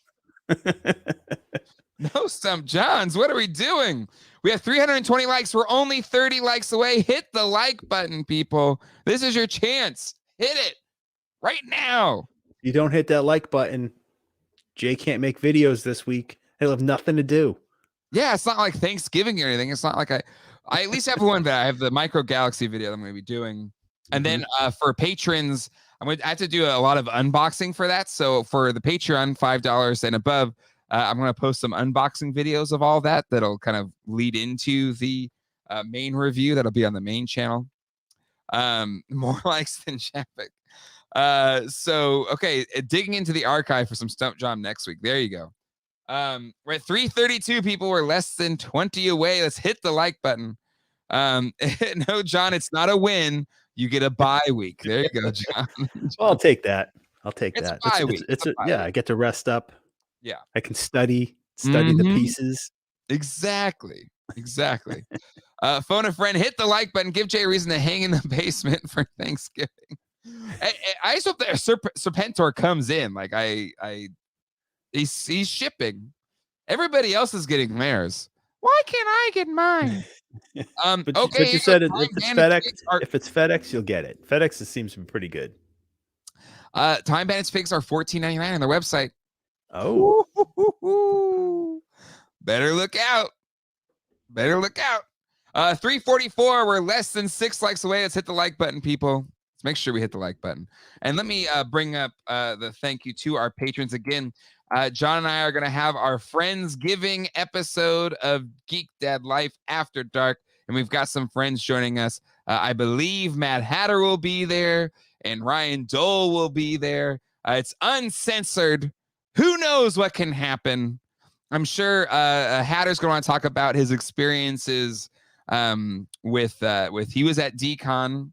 No Stump Johns. What are we doing? We have 320 likes. We're only 30 likes away. Hit the like button, people. This is your chance. Hit it right now. If you don't hit that like button, Jay can't make videos this week. He'll have nothing to do. Yeah, it's not like Thanksgiving or anything. It's not like I at least have one, but I have the Micro Galaxy video that I'm going to be doing. And then for patrons, I have to do a lot of unboxing for that. So for the Patreon, $5 and above, I'm going to post some unboxing videos of all that. That'll kind of lead into the main review. That'll be on the main channel. More likes than Chapik. So, okay, digging into the archive for some Stump John next week. There you go. We're at 332 people. We're less than 20 away. Let's hit the like button. No, John, it's not a win. You get a bye week. There you go, John. Well, I'll take that. It's a bye week. I get to rest up. Yeah. I can study the pieces. Exactly. Phone a friend, hit the like button, give Jay a reason to hang in the basement for Thanksgiving. I just hope that Serpentor comes in. Like he's shipping. Everybody else is getting theirs. Why can't I get mine? But you said if it's FedEx, you'll get it. FedEx seems to be pretty good. Time Bandits figs are $14.99 on their website. Oh, better look out. 344. We're less than 6 likes away. Let's hit the like button, people. Let's make sure we hit the like button. And let me bring up the thank you to our patrons again. John and I are going to have our Friendsgiving episode of Geek Dad Life After Dark. And we've got some friends joining us. I believe Mad Hatter will be there and Ryan Dole will be there. It's uncensored. Who knows what can happen? I'm sure Hatter's going to want to talk about his experiences with he was at DCon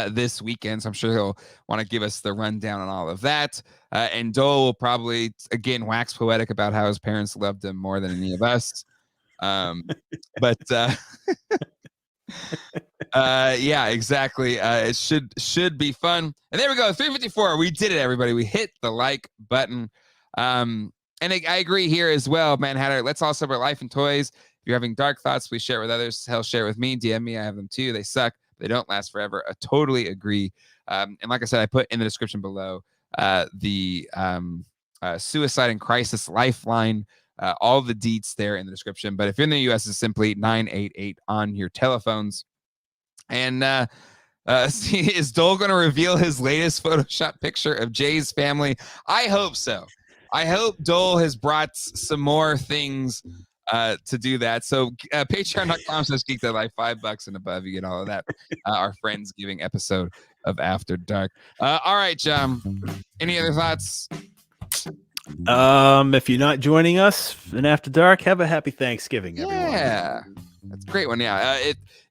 this weekend, so I'm sure he'll want to give us the rundown on all of that. And Dole will probably again wax poetic about how his parents loved him more than any of us. But yeah, exactly. It should be fun. And there we go, 354. We did it, everybody. We hit the like button. And I agree here as well, man. Hatter, let's all celebrate life and toys. If you're having dark thoughts, please share it with others. Hell, share it with me. DM me. I have them too. They suck. They don't last forever. I totally agree. And like I said, I put in the description below the suicide and crisis lifeline. All the deets there in the description. But if you're in the U.S., it's simply 988 on your telephones. And is Dole going to reveal his latest Photoshop picture of Jay's family? I hope so. I hope Dole has brought some more things to do that. So patreon.com/geek.life, $5 and above, you get all of that. Our Friendsgiving episode of After Dark. All right, John. Any other thoughts? If you're not joining us in After Dark, have a happy Thanksgiving, everyone. Yeah, that's a great one. Yeah,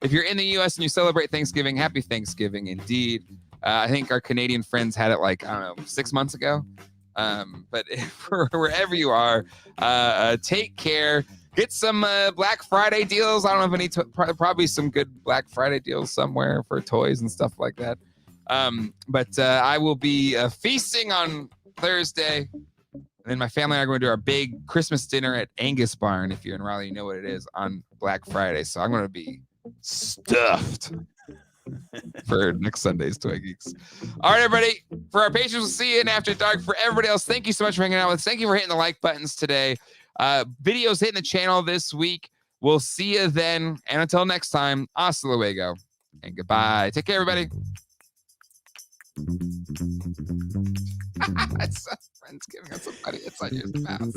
if you're in the U.S. and you celebrate Thanksgiving, happy Thanksgiving indeed. I think our Canadian friends had it like, I don't know, 6 months ago. But wherever you are, take care. Get some Black Friday deals. I don't know if any probably some good Black Friday deals somewhere for toys and stuff like that. But I will be feasting on Thursday. And then my family and I are going to do our big Christmas dinner at Angus Barn. If you're in Raleigh, you know what it is, on Black Friday. So I'm going to be stuffed for next Sunday's Toy Geeks. All right, everybody. For our patrons, we'll see you in After Dark. For everybody else, thank you so much for hanging out with us. Thank you for hitting the like buttons today. Videos hitting the channel this week. We'll see you then. And until next time, hasta luego and goodbye. Take care, everybody. It's Friendsgiving. That's so funny. It's on your spouse.